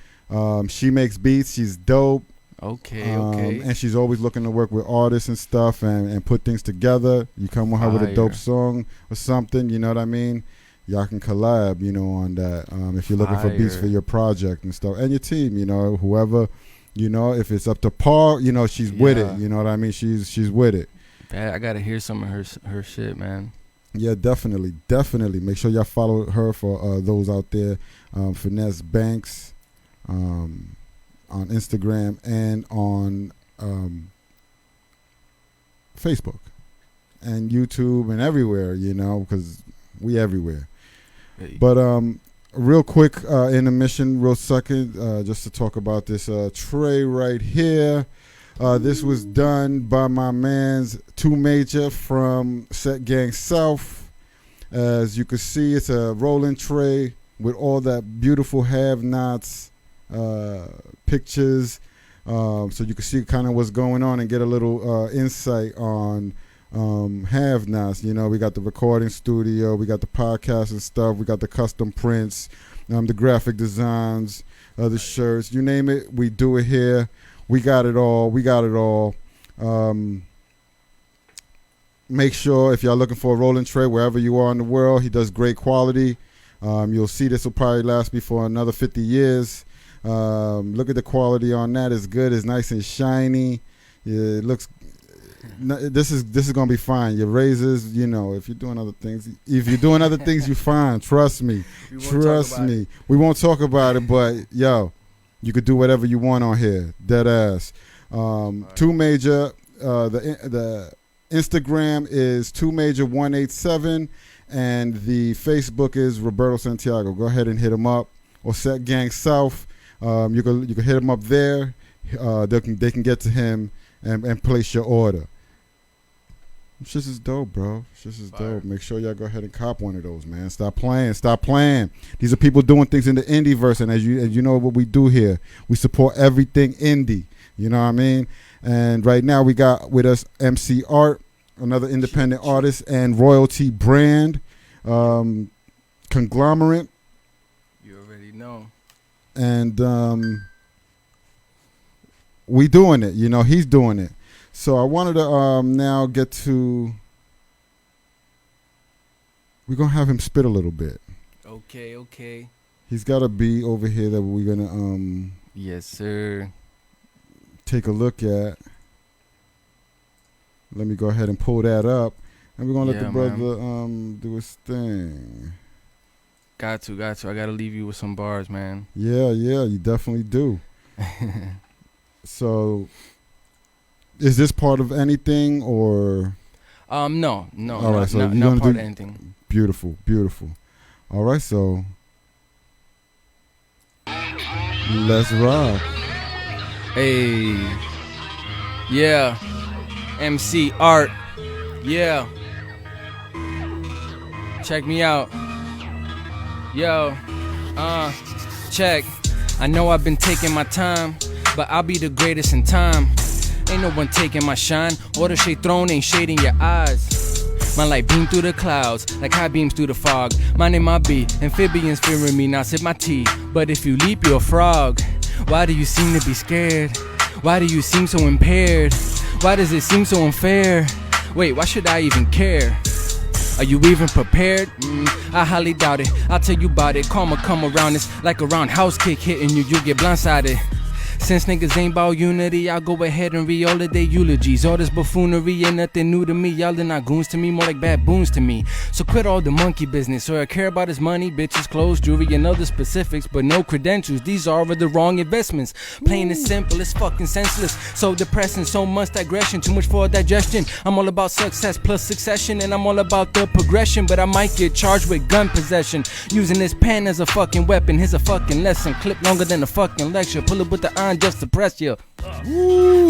[SPEAKER 6] She makes beats. She's dope.
[SPEAKER 8] Okay.
[SPEAKER 6] And she's always looking to work with artists and stuff and put things together. You come with her with a dope song or something, you know what I mean? Y'all can collab, you know, on that. If you're looking for beats for your project and stuff, and your team, you know, whoever, you know, if it's up to par, you know, she's with it. You know what I mean? She's with it.
[SPEAKER 8] I gotta hear some of her shit, man.
[SPEAKER 6] Yeah, definitely. Make sure y'all follow her for those out there. Finesse Banks on Instagram and on Facebook and YouTube and everywhere, you know, because we everywhere. But real quick intermission, real second, just to talk about this tray right here. This was done by my man's 2 Major from Set Gang South. As you can see, it's a rolling tray with all that beautiful have-nots pictures, so you can see kind of what's going on and get a little insight on have-nots. You know, we got the recording studio, we got the podcast and stuff, we got the custom prints, the graphic designs, the shirts, you name it, we do it here. We got it all. Make sure if y'all looking for a rolling tray wherever you are in the world, he does great quality. You'll see this will probably last me for another 50 years. Look at the quality on that. It's good. It's nice and shiny. Yeah, it looks. This is gonna be fine. Your razors, you know, if you're doing other things, you're fine. Trust me. We won't talk about it, but yo, you could do whatever you want on here. Dead ass. 2 Major. The Instagram is 2 Major 187, and the Facebook is Roberto Santiago. Go ahead and hit him up, or Set Gang South. You can hit him up there. They can get to him and place your order. This is dope, bro. This is dope. Make sure y'all go ahead and cop one of those, man. Stop playing. These are people doing things in the indie verse, and as you know what we do here, we support everything indie. You know what I mean? And right now we got with us MC Art, another independent artist and royalty brand, conglomerate.
[SPEAKER 8] You already know.
[SPEAKER 6] And we doing it. You know, he's doing it. So I wanted to now get to. We're gonna have him spit a little bit.
[SPEAKER 8] Okay.
[SPEAKER 6] He's got a beat over here that we're gonna
[SPEAKER 8] Yes, sir.
[SPEAKER 6] Take a look at. Let me go ahead and pull that up, and we're gonna let the brother do his thing.
[SPEAKER 8] Got to. I gotta leave you with some bars, man.
[SPEAKER 6] Yeah, you definitely do. So, is this part of anything or?
[SPEAKER 8] No.
[SPEAKER 6] All right, so
[SPEAKER 8] not part of anything.
[SPEAKER 6] Beautiful. All right, so let's rock.
[SPEAKER 8] Hey, yeah, MC Art, yeah. Check me out, yo. Check. I know I've been taking my time, but I'll be the greatest in time. Ain't no one taking my shine, or the shade thrown ain't shading your eyes. My light beam through the clouds, like high beams through the fog. My name I be, amphibians fearing me, now sip my tea. But if you leap, you're a frog. Why do you seem to be scared? Why do you seem so impaired? Why does it seem so unfair? Wait, why should I even care? Are you even prepared? I highly doubt it. I'll tell you about it. Karma come around, it's like a roundhouse kick hitting you, you get blindsided. Since niggas ain't about unity, I'll go ahead and read all of their eulogies. All this buffoonery ain't nothing new to me. Y'all are not goons to me, more like baboons to me. So quit all the monkey business. All I care about is money, bitches, clothes, jewelry, and other specifics, but no credentials. These are the wrong investments. Plain and simple, it's fucking senseless. So depressing, so much digression, too much for digestion. I'm all about success plus succession, and I'm all about the progression. But I might get charged with gun possession, using this pen as a fucking weapon. Here's a fucking lesson, clip longer than a fucking lecture. Pull it with the iron just to press you.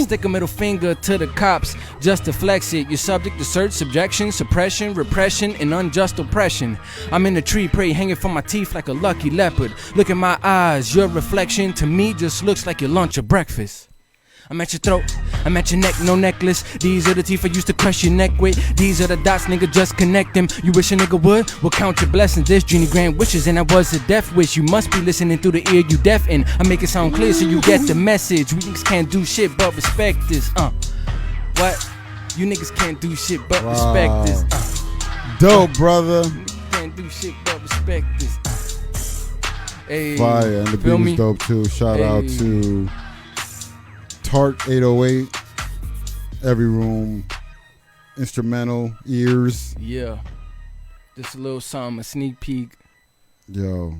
[SPEAKER 8] Stick a middle finger to the cops just to flex it. You're subject to search, subjection, suppression, repression, and unjust oppression. I'm in a tree, prey hanging from my teeth like a lucky leopard. Look at my eyes, your reflection to me just looks like your lunch or breakfast. I'm at your throat, I'm at your neck, no necklace. These are the teeth I used to crush your neck with. These are the dots, nigga, just connect them. You wish a nigga would? Well, count your blessings. This Genie grant wishes, and I was a death wish. You must be listening through the ear you deaf in. I make it sound clear so you get the message. We niggas can't do shit but respect this. What? You niggas can't do shit but respect this.
[SPEAKER 6] Dope, brother.
[SPEAKER 8] You niggas can't do shit but respect this. Hey,
[SPEAKER 6] fire, and the beat was dope too. Shout out to Tart 808, Every Room, Instrumental, Ears.
[SPEAKER 8] Yeah. Just a little something, a sneak peek.
[SPEAKER 6] Yo.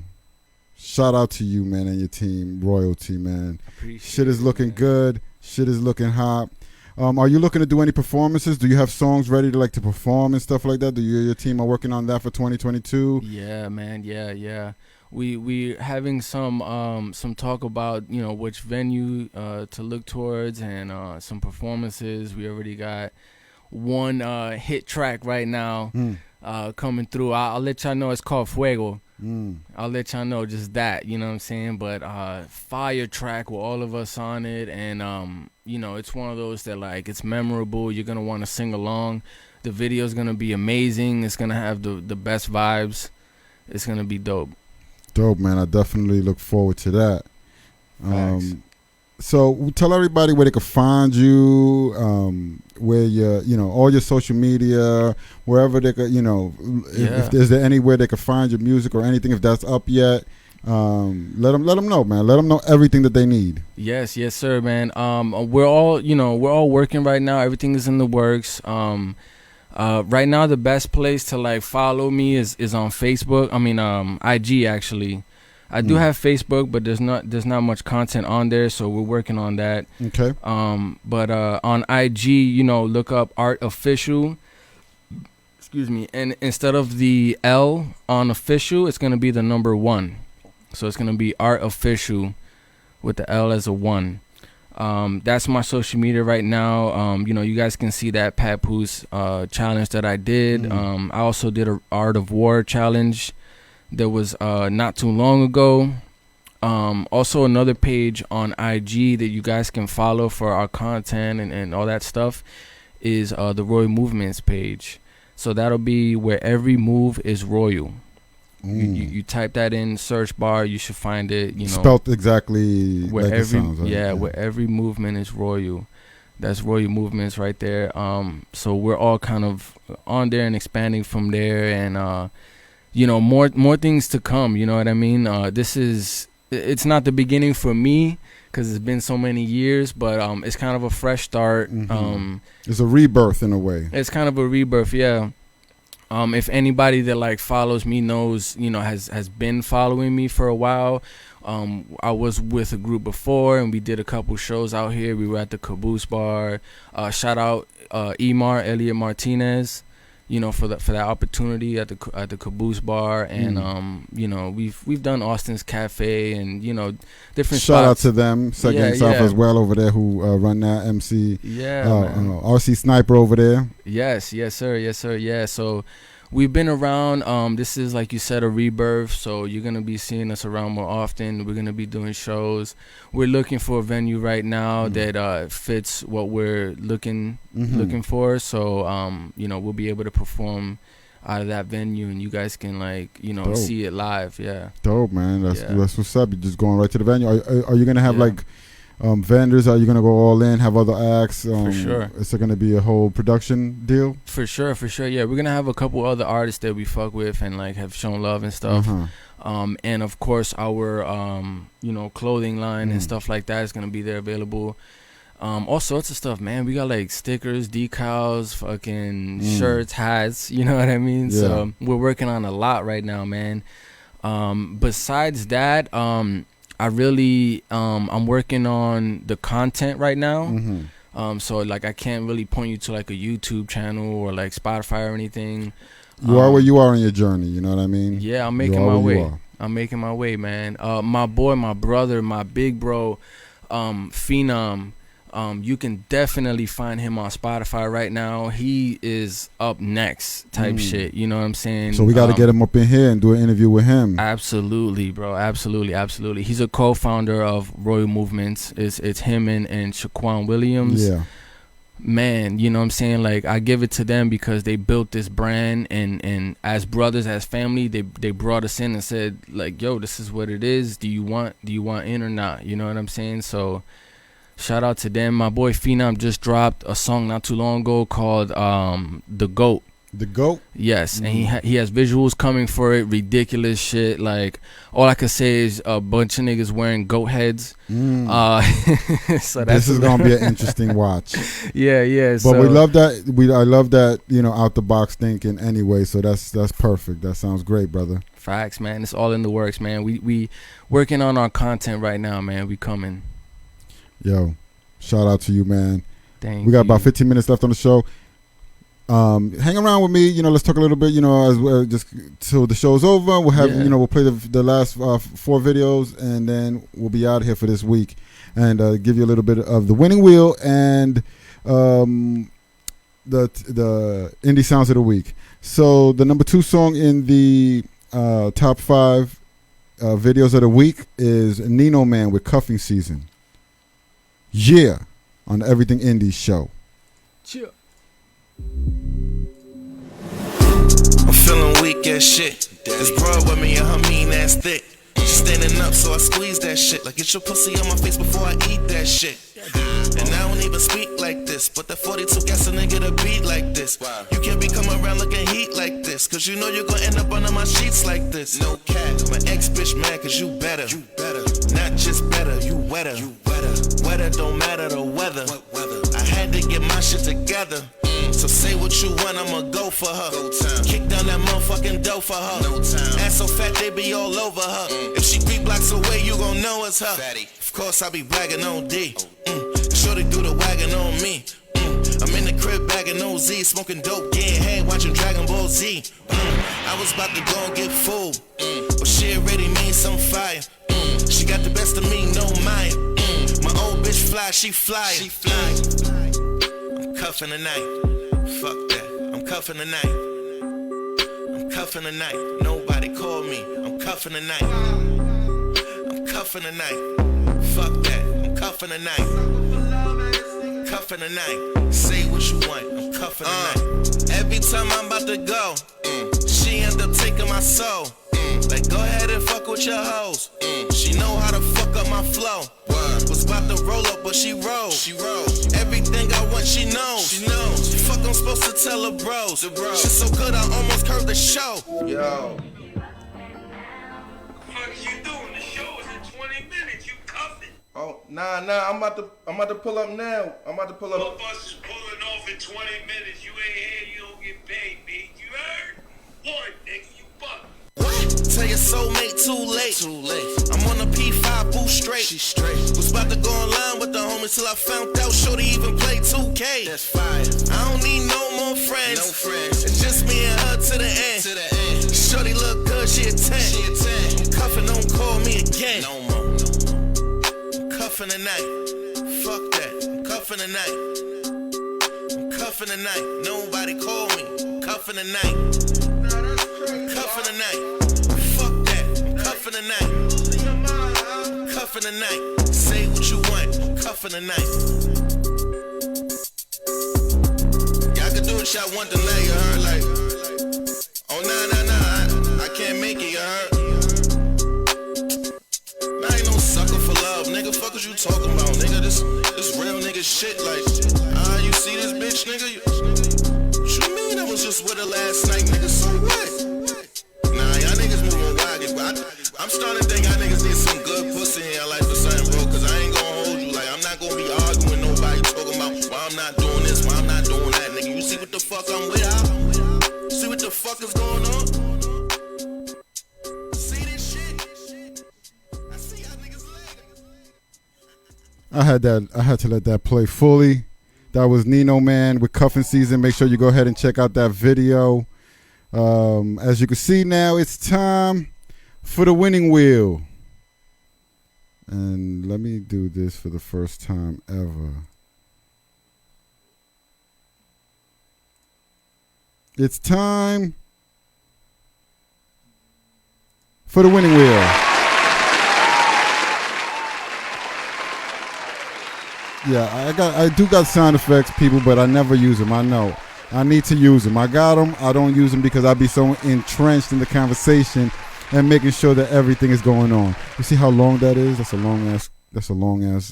[SPEAKER 6] Shout out to you, man, and your team, Royalty, man. Shit is looking
[SPEAKER 8] man.
[SPEAKER 6] good. Shit is looking hot. Are you looking to do any performances? Do you have songs ready to perform and stuff like that? Do you and your team are working on that for 2022?
[SPEAKER 8] Yeah, man. Yeah. we having some talk about, you know, which venue to look towards, and some performances. We already got one hit track right now coming through. I'll let y'all know. It's called Fuego. I'll let y'all know just that, you know what I'm saying? But fire track with all of us on it, and you know, it's one of those that, like, it's memorable. You're gonna want to sing along. The video's gonna be amazing. It's gonna have the best vibes. It's gonna be dope.
[SPEAKER 6] Dope, man. I definitely look forward to that.
[SPEAKER 8] Thanks.
[SPEAKER 6] So tell everybody where they can find you, where you know, all your social media, wherever they could, you know, if is there anywhere they can find your music or anything, if that's up yet. Let them know, man. Let them know everything that they need.
[SPEAKER 8] Yes, sir, man. We're all working right now. Everything is in the works. Right now the best place to, like, follow me is on Facebook. I mean, IG actually. I do have Facebook, but there's not much content on there, so we're working on that.
[SPEAKER 6] Okay.
[SPEAKER 8] But on IG, you know, look up Art Official. Excuse me. And instead of the L on official, it's gonna be the number 1. So it's gonna be Art Official with the L as a 1. That's my social media right now. You know, you guys can see that Papoose challenge that I did. I also did a Art of War challenge that was not too long ago. Also another page on IG that you guys can follow for our content and all that stuff is the Royal Movements page. So that'll be where every move is royal. You type that in search bar, you should find it. You know,
[SPEAKER 6] spelt exactly
[SPEAKER 8] where
[SPEAKER 6] like
[SPEAKER 8] every
[SPEAKER 6] it sounds, right?
[SPEAKER 8] where every movement is royal. That's Royal Movements right there. So we're all kind of on there and expanding from there, and you know, more things to come. You know what I mean? It's not the beginning for me because it's been so many years, but it's kind of a fresh start.
[SPEAKER 6] It's a rebirth in a way.
[SPEAKER 8] It's kind of a rebirth, yeah. If anybody that, like, follows me knows, you know, has been following me for a while. I was with a group before, and we did a couple shows out here. We were at the Caboose Bar. Shout out Elliot Martinez, you know, for that opportunity at the Caboose Bar, and you know, we've done Austin's Cafe, and, you know, different
[SPEAKER 6] shout
[SPEAKER 8] spots.
[SPEAKER 6] out to them, Second South as well over there, who run that MC. RC Sniper over there.
[SPEAKER 8] Yes, sir. Yeah, so we've been around. This is, like you said, a rebirth, so you're gonna be seeing us around more often. We're gonna be doing shows. We're looking for a venue right now that fits what we're looking for. So you know, we'll be able to perform out of that venue, and you guys can, like, you know,
[SPEAKER 6] Dope.
[SPEAKER 8] see it live. Yeah.
[SPEAKER 6] Dope, man. That's what's up. You're just going right to the venue. Are you gonna have like vendors? Are you gonna go all in? Have other acts?
[SPEAKER 8] For sure.
[SPEAKER 6] Is there gonna be a whole production deal?
[SPEAKER 8] For sure. Yeah, we're gonna have a couple other artists that we fuck with and, like, have shown love and stuff. And of course our you know, clothing line and stuff like that is gonna be there available. All sorts of stuff, man. We got, like, stickers, decals, fucking shirts, hats, you know what I mean?
[SPEAKER 6] Yeah.
[SPEAKER 8] So we're working on a lot right now, man. Besides that, I really I'm working on the content right now. So, like, I can't really point you to, like, a YouTube channel or, like, Spotify or anything.
[SPEAKER 6] You are where you are in your journey, you know what I mean?
[SPEAKER 8] Yeah, I'm making my way. I'm making my way, man. My boy, my brother, my big bro, Phenom, you can definitely find him on Spotify right now. He is up next type shit, you know what I'm saying?
[SPEAKER 6] So we got to get him up in here and do an interview with him.
[SPEAKER 8] Absolutely, bro. Absolutely. He's a co-founder of Royal Movements. It's him and Shaquan Williams.
[SPEAKER 6] Yeah.
[SPEAKER 8] Man, you know what I'm saying? Like, I give it to them because they built this brand, and as brothers, as family, they brought us in and said, like, yo, this is what it is. Do you want in or not? You know what I'm saying? So shout out to them. My boy Phenom just dropped a song not too long ago called The Goat.
[SPEAKER 6] The Goat?
[SPEAKER 8] Yes, and he has visuals coming for it, ridiculous shit. Like, all I could say is a bunch of niggas wearing goat heads. So
[SPEAKER 6] this is gonna be an interesting watch.
[SPEAKER 8] Yeah.
[SPEAKER 6] But so we love that. I love that, you know, out the box thinking anyway. So that's perfect. That sounds great, brother.
[SPEAKER 8] Facts, man. It's all in the works, man. We working on our content right now, man. We coming.
[SPEAKER 6] Yo, shout out to you, man.
[SPEAKER 8] Thank you.
[SPEAKER 6] We got about 15 minutes left on the show. Hang around with me. Let's talk a little bit. As well, just till the show's over. We'll have we'll play the last 4 videos, and then we'll be out of here for this week, and give you a little bit of the winning wheel and the indie sounds of the week. So the number 2 song in the top 5 videos of the week is Nino Man with Cuffing Season. Yeah, on the Everything Indie show.
[SPEAKER 8] Chill.
[SPEAKER 4] I'm feeling weak as shit. This broad with me and her mean ass thick. She standing up, so I squeeze that shit. Like, get your pussy on my face before I eat that shit. And I don't even speak like this, but that 42 gas a nigga to beat like this. You can't be coming around looking heat like this, cause you know you're gonna end up under my sheets like this. No cat, my ex bitch mad cause you better. Not just better, you wetter. Weather don't matter the weather. I had to get my shit together. So say what you want, I'ma go for her. Kick down that motherfucking dough for her. Ass so fat they be all over her. If she 3 blocks away, you gon' know it's her. Of course I be bragging on D. Shorty do the wagon on me. I'm in the crib bagging OZ, smoking dope, getting head, watching Dragon Ball Z. I was about to go and get full, but she already made some fire. She got the best of me, no Maya. My old bitch fly, she fly. I'm cuffing tonight. Fuck that. I'm cuffing tonight. I'm cuffing tonight. Nobody call me. I'm cuffing tonight. I'm cuffing tonight. Fuck that. I'm cuffing tonight. Cuffing tonight. Say what you want. I'm cuffing tonight. Every time I'm about to go, she end up taking my soul. Like, go ahead and fuck with your hoes. She know how to fuck up my flow. Was about to roll up, but she rolled. Everything I want, she knows. Fuck, I'm supposed to tell her bros. Shit so good, I almost curved the show. Yo.
[SPEAKER 10] What you doing? The show is in 20 minutes. You cuffing?
[SPEAKER 4] Oh, nah. I'm about to pull up now.
[SPEAKER 10] Both of us is pulling off in 20 minutes. You ain't here, you don't get paid, B. You heard? One, nigga, you fuck.
[SPEAKER 4] Tell your soulmate too late. I'm on a P5 boo straight. She straight. Was about to go online with the homies till I found out Shorty even play 2K. That's fire. I don't need no more friends. It's just me and her to the end. Shorty look good, she a 10. I'm cuffing, don't call me again. No more. I'm cuffing tonight. Fuck that. I'm cuffing tonight. I'm cuffing tonight. Nobody call me. I'm cuffing tonight. Cuffing tonight. Fuck that. I'm cuffing tonight. Cuffing tonight. Say what you want. I'm cuffing tonight. Y'all can do what y'all want tonight, you heard? Like, oh, nah. I can't make it, you heard? I ain't no sucker for love, nigga. Fuck is you talking about, nigga? This real nigga shit, like, you see this bitch, nigga? What you mean I was just with her last night, nigga? So what? Nah, y'all niggas moving wagon, but I'm starting to think y'all niggas need some good pussy in your life or something, bro. Cause I ain't gonna hold you. Like, I'm not gonna be arguing with nobody talking about why I'm not doing this, why I'm not doing that, nigga. You see what the fuck I'm with, huh? See what the fuck is going on? See this shit? I see y'all niggas later.
[SPEAKER 6] I had to let that play fully. That was Nino Man with Cuffing Season. Make sure you go ahead and check out that video. As you can see now, it's time for the winning wheel. And let me do this for the first time ever. It's time for the winning wheel. Yeah, I do got sound effects, people, but I never use them. I know. I need to use them. I got them. I don't use them because I be so entrenched in the conversation and making sure that everything is going on. You see how long that is? That's a long ass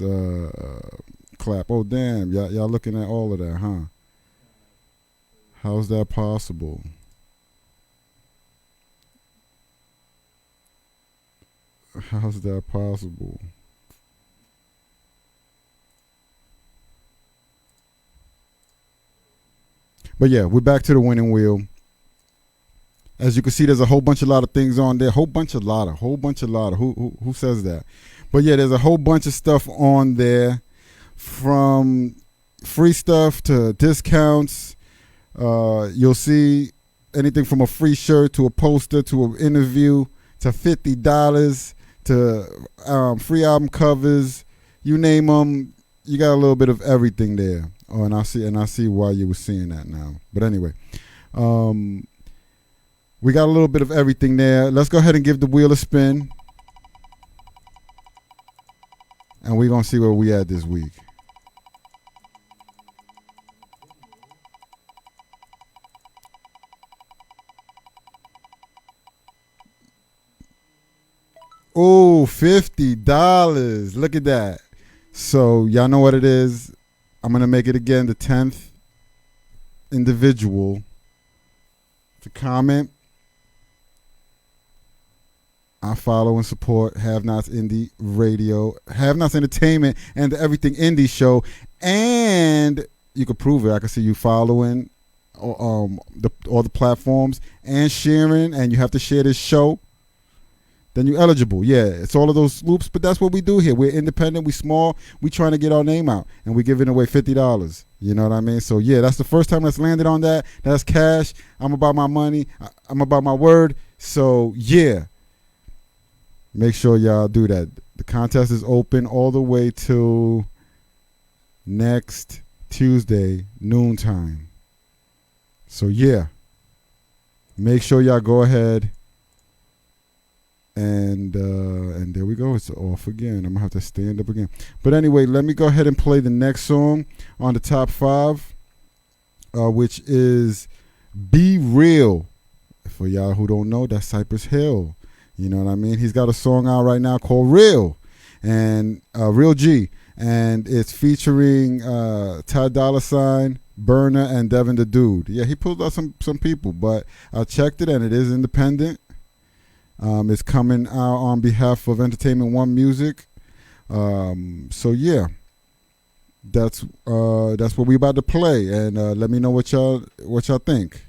[SPEAKER 6] clap. Oh damn, y'all looking at all of that, huh? How's that possible? How's that possible? But yeah, we're back to the winning wheel. As you can see, there's a whole bunch of things on there. Whole bunch of. Who says that? But yeah, there's a whole bunch of stuff on there, from free stuff to discounts, You'll see anything from a free shirt to a poster to an interview to $50 to free album covers. You name them, you got a little bit of everything there. Oh, and I see why you were seeing that now. But anyway, we got a little bit of everything there. Let's go ahead and give the wheel a spin. And we're going to see where we at this week. Oh, $50. Look at that. So y'all know what it is. I'm going to make it again the 10th individual to comment. I follow and support Have Nots Indie Radio, Have Nots Entertainment, and the Everything Indie Show. And you can prove it. I can see you following all the platforms and sharing, and you have to share this show. Then you're eligible. Yeah, it's all of those loops, but that's what we do here. We're independent, we small, we trying to get our name out, and we're giving away $50. You know what I mean? So yeah, that's the first time that's landed on that. That's cash. I'm about my money. I'm about my word. So yeah, make sure y'all do that. The contest is open all the way till next Tuesday, noontime. So yeah, make sure y'all go ahead. And there we go. It's off again. I'm gonna have to stand up again. But anyway, let me go ahead and play the next song on the top 5, which is "Be Real." For y'all who don't know, that's Cypress Hill. You know what I mean? He's got a song out right now called "Real," and Real G, and it's featuring Ty Dolla $ign, Burner, and Devin the Dude. Yeah, he pulled out some people, but I checked it and it is independent. It's coming out on behalf of Entertainment One Music. So yeah, that's what we about to play, and let me know what y'all think.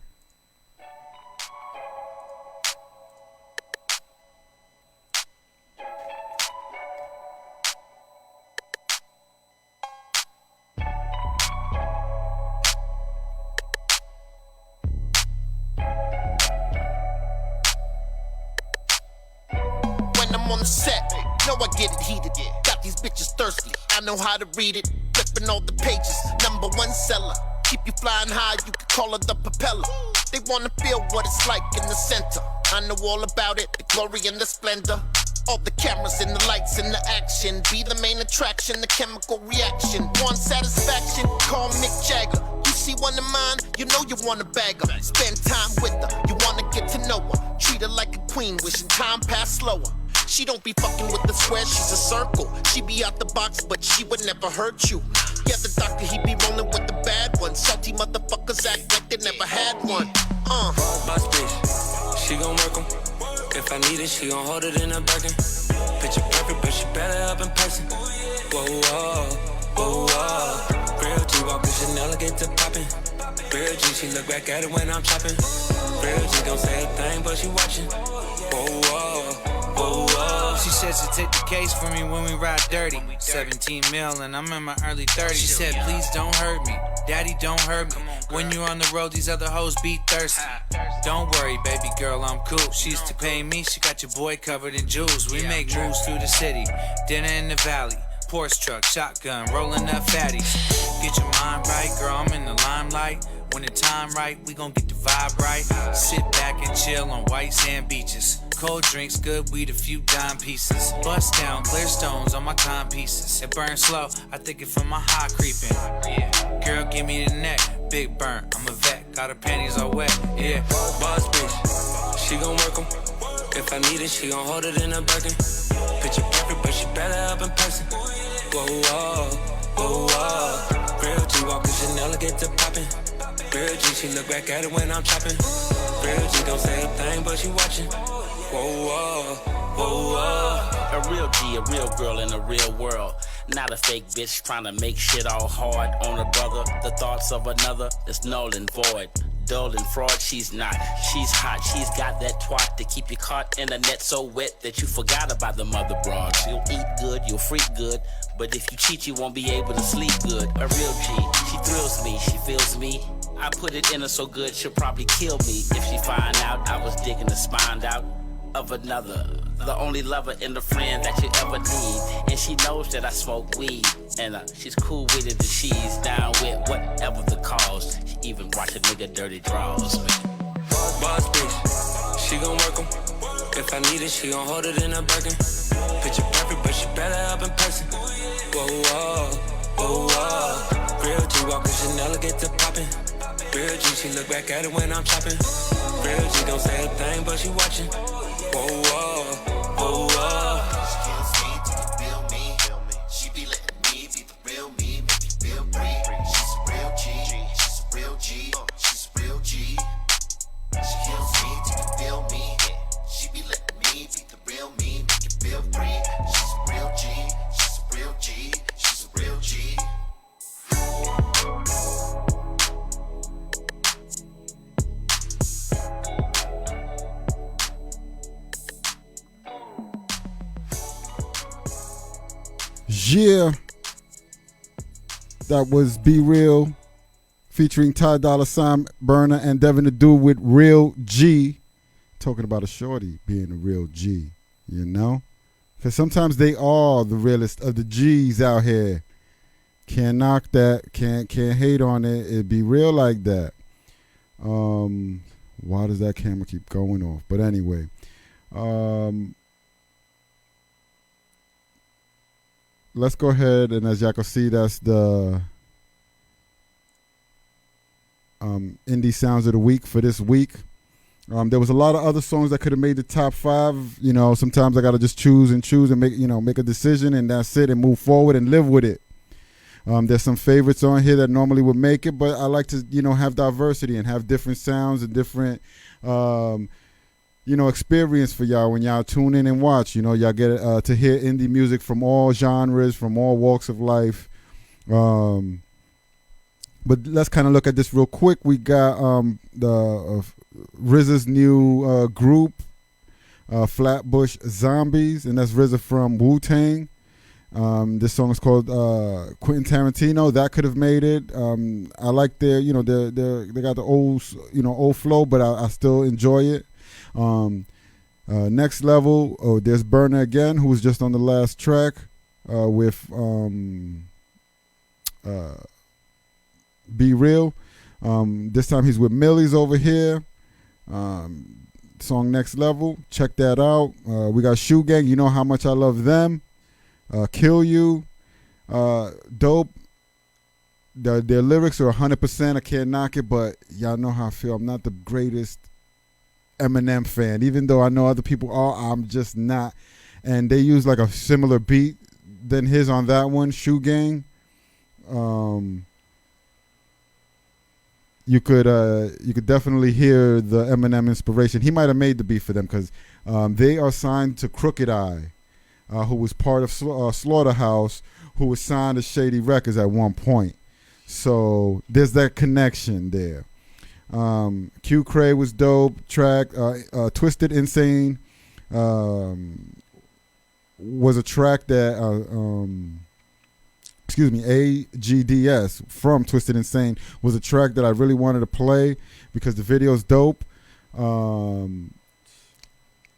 [SPEAKER 11] Set, know I get it heated. Got these bitches thirsty. I know how to read it. Flipping all the pages. Number 1 seller. Keep you flying high. You can call it the propeller. They wanna feel what it's like in the center. I know all about it. The glory and the splendor. All the cameras and the lights and the action. Be the main attraction. The chemical reaction. Want satisfaction? Call Mick Jagger. You see one of mine? You know you wanna bag her. Spend time with her. You wanna get to know her. Treat her like a queen. Wishing time passed slower. She don't be fucking with the square, she's a circle. She be out the box, but she would never hurt you. Yeah, the doctor, he be rolling with the bad ones. Salty motherfuckers act like they never had one.
[SPEAKER 12] Boss bitch, she gon' work 'em. If I need it, she gon' hold it in her Birkin. Picture perfect, but she better up in person. Whoa, whoa, whoa, whoa. Real G walkin' Chanel, get to poppin'. Real G, she look back at it when I'm chopping. Real G don't say a thing, but she watching. Whoa, whoa.
[SPEAKER 13] She said she'd take the case for me when we ride dirty. 17 mil and I'm in my early 30s. She said, please don't hurt me. Daddy, don't hurt me. When you're on the road, these other hoes be thirsty. Don't worry, baby girl, I'm cool. She used to pay me, she got your boy covered in jewels. We make moves through the city, dinner in the valley. Porsche truck, shotgun, rolling up fatties. Get your mind right, girl, I'm in the limelight. When the time right, we gon' get the vibe right. Sit back and chill on white sand beaches. Cold drinks, good weed, a few dime pieces. Bust down, clear stones on my timepieces. It burns slow, I think it from my high creeping. Yeah, girl, give me the neck, big burn. I'm a vet, got her panties all wet. Yeah,
[SPEAKER 12] boss bitch, she gon' work 'em. If I need it, she gon' hold it in her Birkin. Picture perfect, but she better up in person. Whoa, whoa, whoa, whoa. Real G walkin' Chanel, get to poppin'. Real G, she look back at it when I'm chopping. Real G don't say a thing, but she watching. Whoa, whoa, whoa, whoa.
[SPEAKER 14] A real G, a real girl in a real world. Not a fake bitch trying to make shit all hard on a brother. The thoughts of another is null and void. Dull and fraud, she's not. She's hot, she's got that twat to keep you caught in a net so wet that you forgot about the mother broad. She'll eat good, you'll freak good, but if you cheat, you won't be able to sleep good. A real G, she thrills me, she feels me. I put it in her so good she'll probably kill me if she find out I was digging the spine out of another. The only lover and the friend that you ever need. And she knows that I smoke weed. And she's cool with it and she's down with whatever the cause. She even watch a nigga dirty draws.
[SPEAKER 12] Boss bitch, she gon' work 'em. If I need it, she gon' hold it in her Birkin. Picture perfect, but she better up in person. Whoa, whoa, whoa, whoa. Real G walkin' Chanel get to poppin'. Real G, she look back at it when I'm chopping. Real G don't say a thing, but she watching. Whoa, whoa, whoa, whoa.
[SPEAKER 11] She kills me till you feel me. She be letting me be the real me, make me feel free. She's a real G, she's a real G, she's a real G. She kills me till you feel me. She be letting me be the real me, make you feel free. She's a real G, she's a real G, she's a real G.
[SPEAKER 6] Yeah, that was Be Real featuring Ty Dolla $ign, Burner, and Devin the Dude with Real G. Talking about a shorty being a real G, you know? Because sometimes they are the realest of the G's out here. Can't knock that, can't hate on it. It be real like that. Why does that camera keep going off? But anyway, let's go ahead, and as y'all can see, that's the indie sounds of the week for this week. There was a lot of other songs that could have made the top 5. You know, sometimes I gotta just choose and make a decision, and that's it, and move forward and live with it. There's some favorites on here that normally would make it, but I like to, have diversity and have different sounds and different, experience for y'all when y'all tune in and watch. Y'all get to hear indie music from all genres, from all walks of life. But let's kind of look at this real quick. We got the RZA's new group, Flatbush Zombies, and that's RZA from Wu-Tang. This song is called Quentin Tarantino. That could have made it. I like their, they got the old flow, but I still enjoy it. Next level, there's Burner again, who was just on the last track with Be Real. This time he's with Millie's over here. Song Next Level, check that out. We got Shoe Gang, you know how much I love them. Kill You, dope. Their lyrics are 100%. I can't knock it, but y'all know how I feel. I'm not the greatest Eminem fan, even though I know other people are. I'm just not. And they use like a similar beat than his on that one, Shoe Gang. You could definitely hear the Eminem inspiration. He might have made the beat for them because they are signed to Crooked Eye, who was part of Slaughterhouse, who was signed to Shady Records at one point. So there's that connection there. Q Cray was dope. Track Twisted Insane was a track that AGDS from Twisted Insane was a track that I really wanted to play because the video's dope.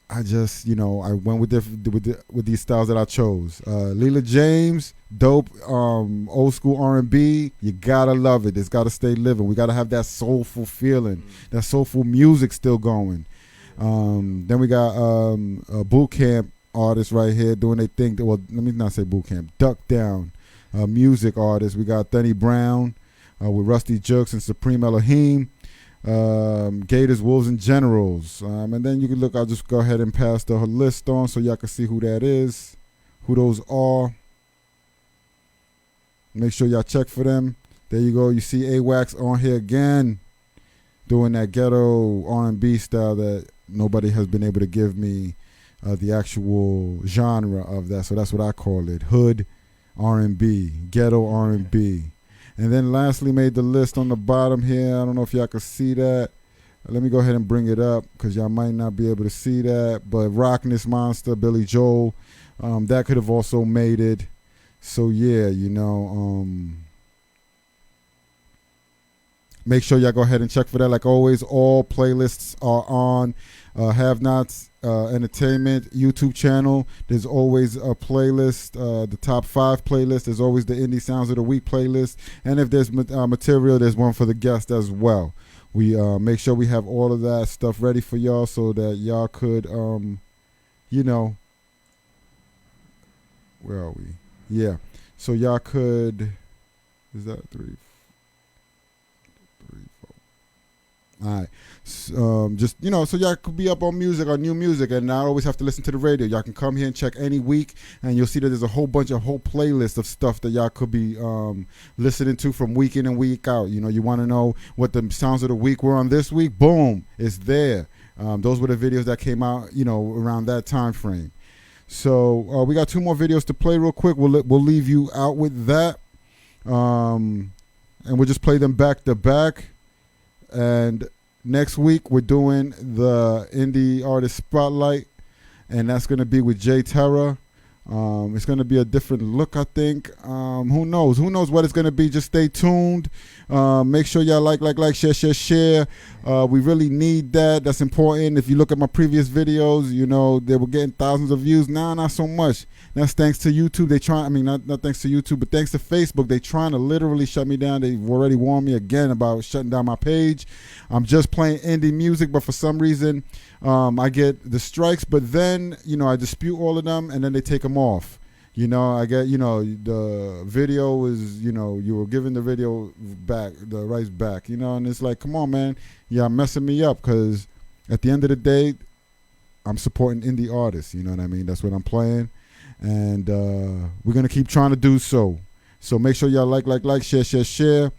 [SPEAKER 6] I just, I went with these styles that I chose. Leela James, dope, old school R&B. You gotta love it. It's gotta stay living. We gotta have that soulful feeling, that soulful music still going. Then we got a boot camp artist right here doing their thing. Well, let me not say boot camp. Duck Down, music artist. We got Thunny Brown with Rusty Jukes and Supreme Elohim. Gators, Wolves, and Generals. And then you can look, I'll just go ahead and pass the list on so y'all can see who that is, who those are. Make sure y'all check for them. There you go. You see AWACS on here again, doing that ghetto R&B style that nobody has been able to give me the actual genre of that. So that's what I call it, hood R&B, ghetto R&B. And then lastly made the list on the bottom here. I don't know if y'all can see that. Let me go ahead and bring it up because y'all might not be able to see that. But Rockness Monster, Billy Joel, that could have also made it. So yeah, make sure y'all go ahead and check for that. Like always, all playlists are on Have Nots Entertainment YouTube channel. There's always a playlist, the top 5 playlist. There's always the Indie Sounds of the Week playlist. And if there's material, there's one for the guest as well. We make sure we have all of that stuff ready for y'all so that y'all could, you know, where are we? Yeah. So y'all could, is that 3, 4? All right. Just, you know, so y'all could be up on music or new music and not always have to listen to the radio. Y'all can come here and check any week, and you'll see that there's a whole playlist of stuff that y'all could be listening to from week in and week out. You know, you want to know what the sounds of the week were on this week? Boom, it's there. Those were the videos that came out, you know, around that time frame. So we got 2 more videos to play real quick. We'll leave you out with that, and we'll just play them back to back. And next week we're doing the Indie Artist Spotlight, and that's going to be with Jay Terra. It's going to be a different look, I think. Who knows what it's going to be. Just stay tuned. Make sure y'all like, share. We really need that. That's important. If you look at my previous videos, you know, they were getting thousands of views. Now, not so much. That's thanks to YouTube. Not thanks to YouTube, but thanks to Facebook. They trying to literally shut me down. They've already warned me again about shutting down my page. I'm just playing indie music, but for some reason, I get the strikes, but then, you know, I dispute all of them, and then they take them off. You know, I get, you know, the video is, you know, you were giving the video back, the rights back, you know, and it's like, come on, man, y'all messing me up, because at the end of the day, I'm supporting indie artists, you know what I mean? That's what I'm playing, and we're going to keep trying to do so. So make sure y'all like, share.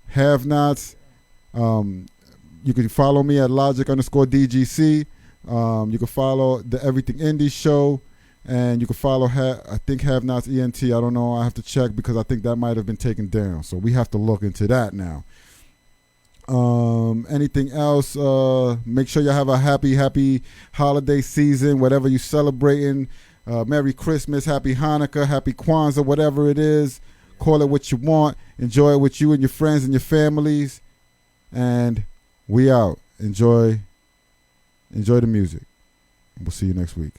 [SPEAKER 6] Have Nots. You can follow me at Logic_DGC. You can follow the Everything Indie Show, and you can follow I think Have Nots ENT. I don't know. I have to check because I think that might have been taken down. So we have to look into that now. Anything else? Make sure you have a happy holiday season, whatever you celebrating. Merry Christmas, Happy Hanukkah, Happy Kwanzaa, whatever it is. Call it what you want. Enjoy it with you and your friends and your families. And we out. Enjoy the music. We'll see you next week.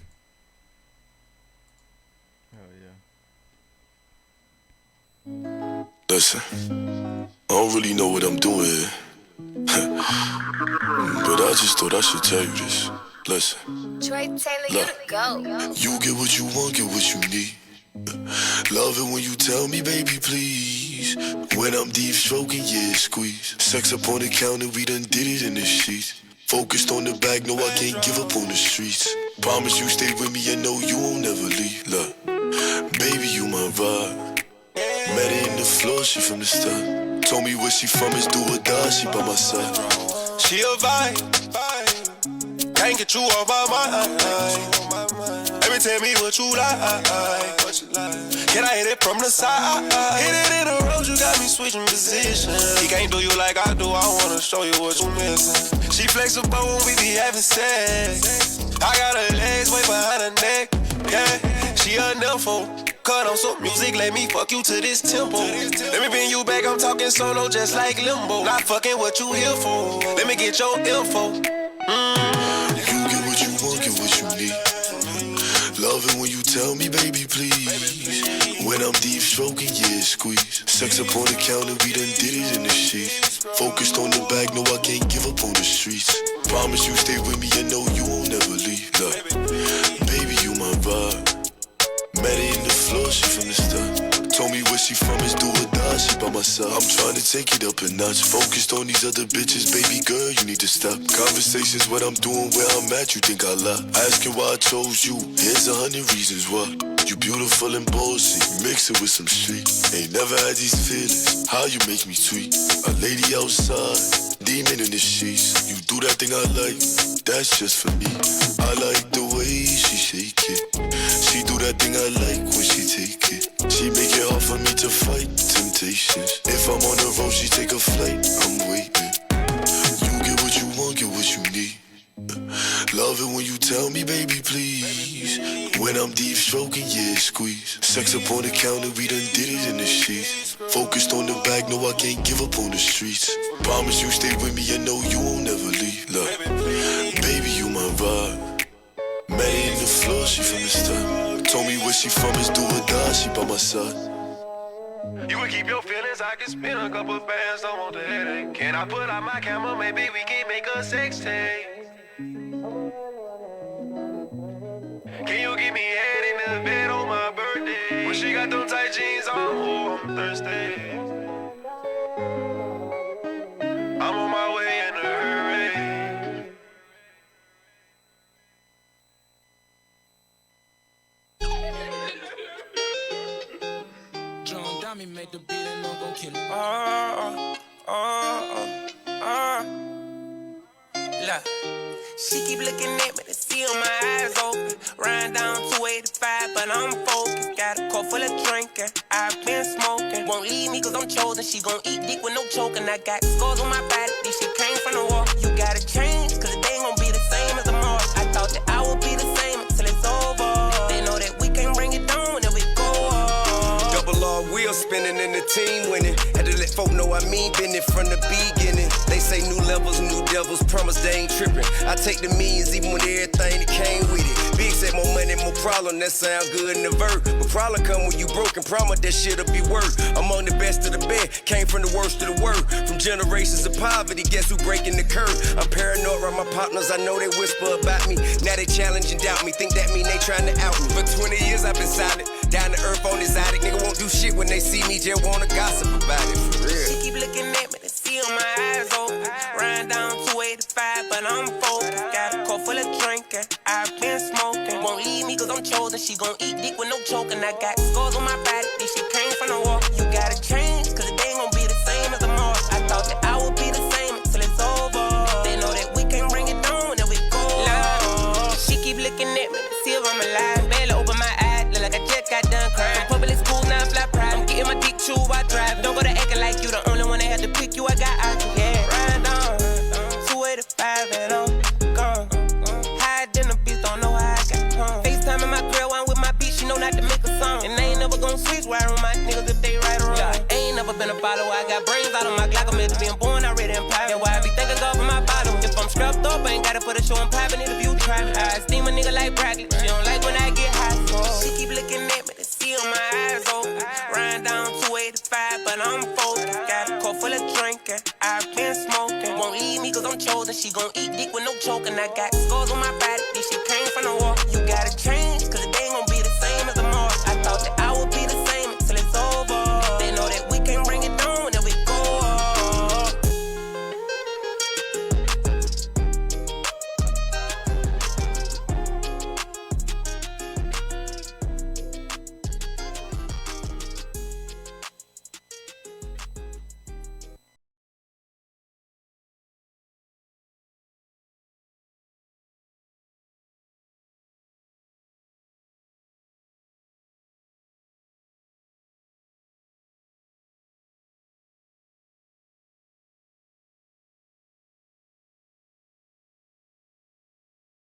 [SPEAKER 15] Listen, I don't really know what I'm doing here. But I just thought I should tell you this. Listen,
[SPEAKER 16] Trey Taylor, you the go.
[SPEAKER 15] you get what you want, get what you need. Love it when you tell me, baby, please. When I'm deep stroking, yeah, squeeze. Sex up on the counter, we done did it in the sheets. Focused on the bag, no, I can't give up on the streets. Promise you stay with me, I know you won't never leave. Look, baby, you my vibe. Met her in the floor, she from the start. Told me where she from is do or die, she by my side.
[SPEAKER 17] She a vibe, can't get you off my mind. Baby, tell me what you like. Can I hit it from the side? Hit it in the road, you got me switching positions. He can't do you like I do, I wanna show you what you missing. She flexible when we be having sex. I got her legs way behind her neck. Yeah, she a nympho. Cut on some music, let me fuck you to this tempo. Let me bring you back, I'm talking solo just like Limbo. Not fucking what you here for. Let me get your info.
[SPEAKER 15] You get what you want, get what you need. Love it when you tell me, baby, please. When I'm deep stroking, yeah, squeeze. Sex up on the counter, we done did it in the sheets. Focused on the bag, no, I can't give up on the streets. Promise you stay with me, I know you won't never leave. Look, baby, you my vibe. Met her in the floor, she from the start. Told me where she from is do or die, she by my side. I'm trying to take it up a notch. Focused on these other bitches, baby girl, you need to stop. Conversations, what I'm doing, where I'm at, you think I lie. Asking why I chose you, here's 100 reasons why. You beautiful and bossy, mix it with some street. Ain't never had these feelings, how you make me sweet. A lady outside, demon in the sheets. You do that thing I like, that's just for me. I like the way she shake it. She do that thing I like when she take it. She make it hard for me to fight temptations. If I'm on the road, she take a flight, I'm waiting. You get what you want, get what you need. Love it when you tell me, baby, please. When I'm deep stroking, yeah, squeeze. Sex up on the counter, we done did it in the sheets. Focused on the bag, no, I can't give up on the streets. Promise you stay with me, I know you won't never leave. Look, baby, you my vibe. Met her in the floor, she from the start. Told me where she from is do or die, she by my side.
[SPEAKER 17] You can keep your feelings, I can spin a couple bands, don't want the headache. Can I put out my camera, maybe we can make a sex tape. Can you give me head in the bed on my birthday? When she got them tight jeans on, oh, I'm thirsty. I'm on my way in a hurry.
[SPEAKER 12] John Dami made the beat and I'm gon' kill it.
[SPEAKER 16] Look, she keep looking at me to see on my eyes open. Riding down 285, but I'm focused. Got a cup full of drinking, I've been smoking. Won't leave me cause I'm chosen. She gon' eat dick with no choking. I got scars on my body, this shit came from the war. You gotta change, cause it ain't gon' be the same as the Mars. I thought that I would be the same until it's over. They know that we can't bring it down whenever we go up.
[SPEAKER 18] Double R wheel spinning and the team winning. Had to let folk know I mean business from the beginning. They say new levels, new devils, promise they ain't tripping. I take the millions even with everything that came with it. Big said more money, more problem, that sound good in the verb. But problem come when you broke and promise that shit'll be worth. Among the best of the best, came from the worst of the worst. From generations of poverty, guess who breaking the curve? I'm paranoid around my partners, I know they whisper about me. Now they challenge and doubt me, think that mean they trying to out me. For 20 years I've been silent, down to earth on this addict. Nigga won't do shit when they see me, just wanna gossip about it, for real.
[SPEAKER 16] She keep looking at me to see on my eyes open. Riding down 285, but I'm focused. Got a cup full of drinking, I've been smoking. Won't leave me cause I'm chosen. She gon' eat dick with no choking. I got scars on my body, this shit came from the war. You gotta change, cause it ain't gon' be the same as the Mars. I thought that I would be the same until it's over. They know that we can't bring it down whenever we go up. She keep looking at me to see if I'm alive. Barely open my eyes, look like I just got done crying. From public school, now I fly private. I'm getting my dick chewed while driving. Don't go to acting like you the only one that had to pick you. I got options, yeah. Riding on 285 and I'm gone. Higher than a bitch, don't know how I got home. FaceTime in my girl, I'm with my bitch, she know not to make a song. And I ain't never gon' switch wire on my niggas if they right or wrong. Yeah, I ain't never been a follower, I got brains out of my Glock. I'm into being born already in private. That's why I be thinking God for my bottom. If I'm strapped up, I ain't gotta put a show in private, need a view private. I esteem a nigga like Bradley, she don't like when I get hot. So she keep looking at me to see on my eyes open. Riding down 285, but I'm focused. Got a cup full of drinking, I've been smoking. Won't leave me cause I'm chosen. She gon' eat dick with no choking. I got scars on my body, this shit came from the war. You gotta change,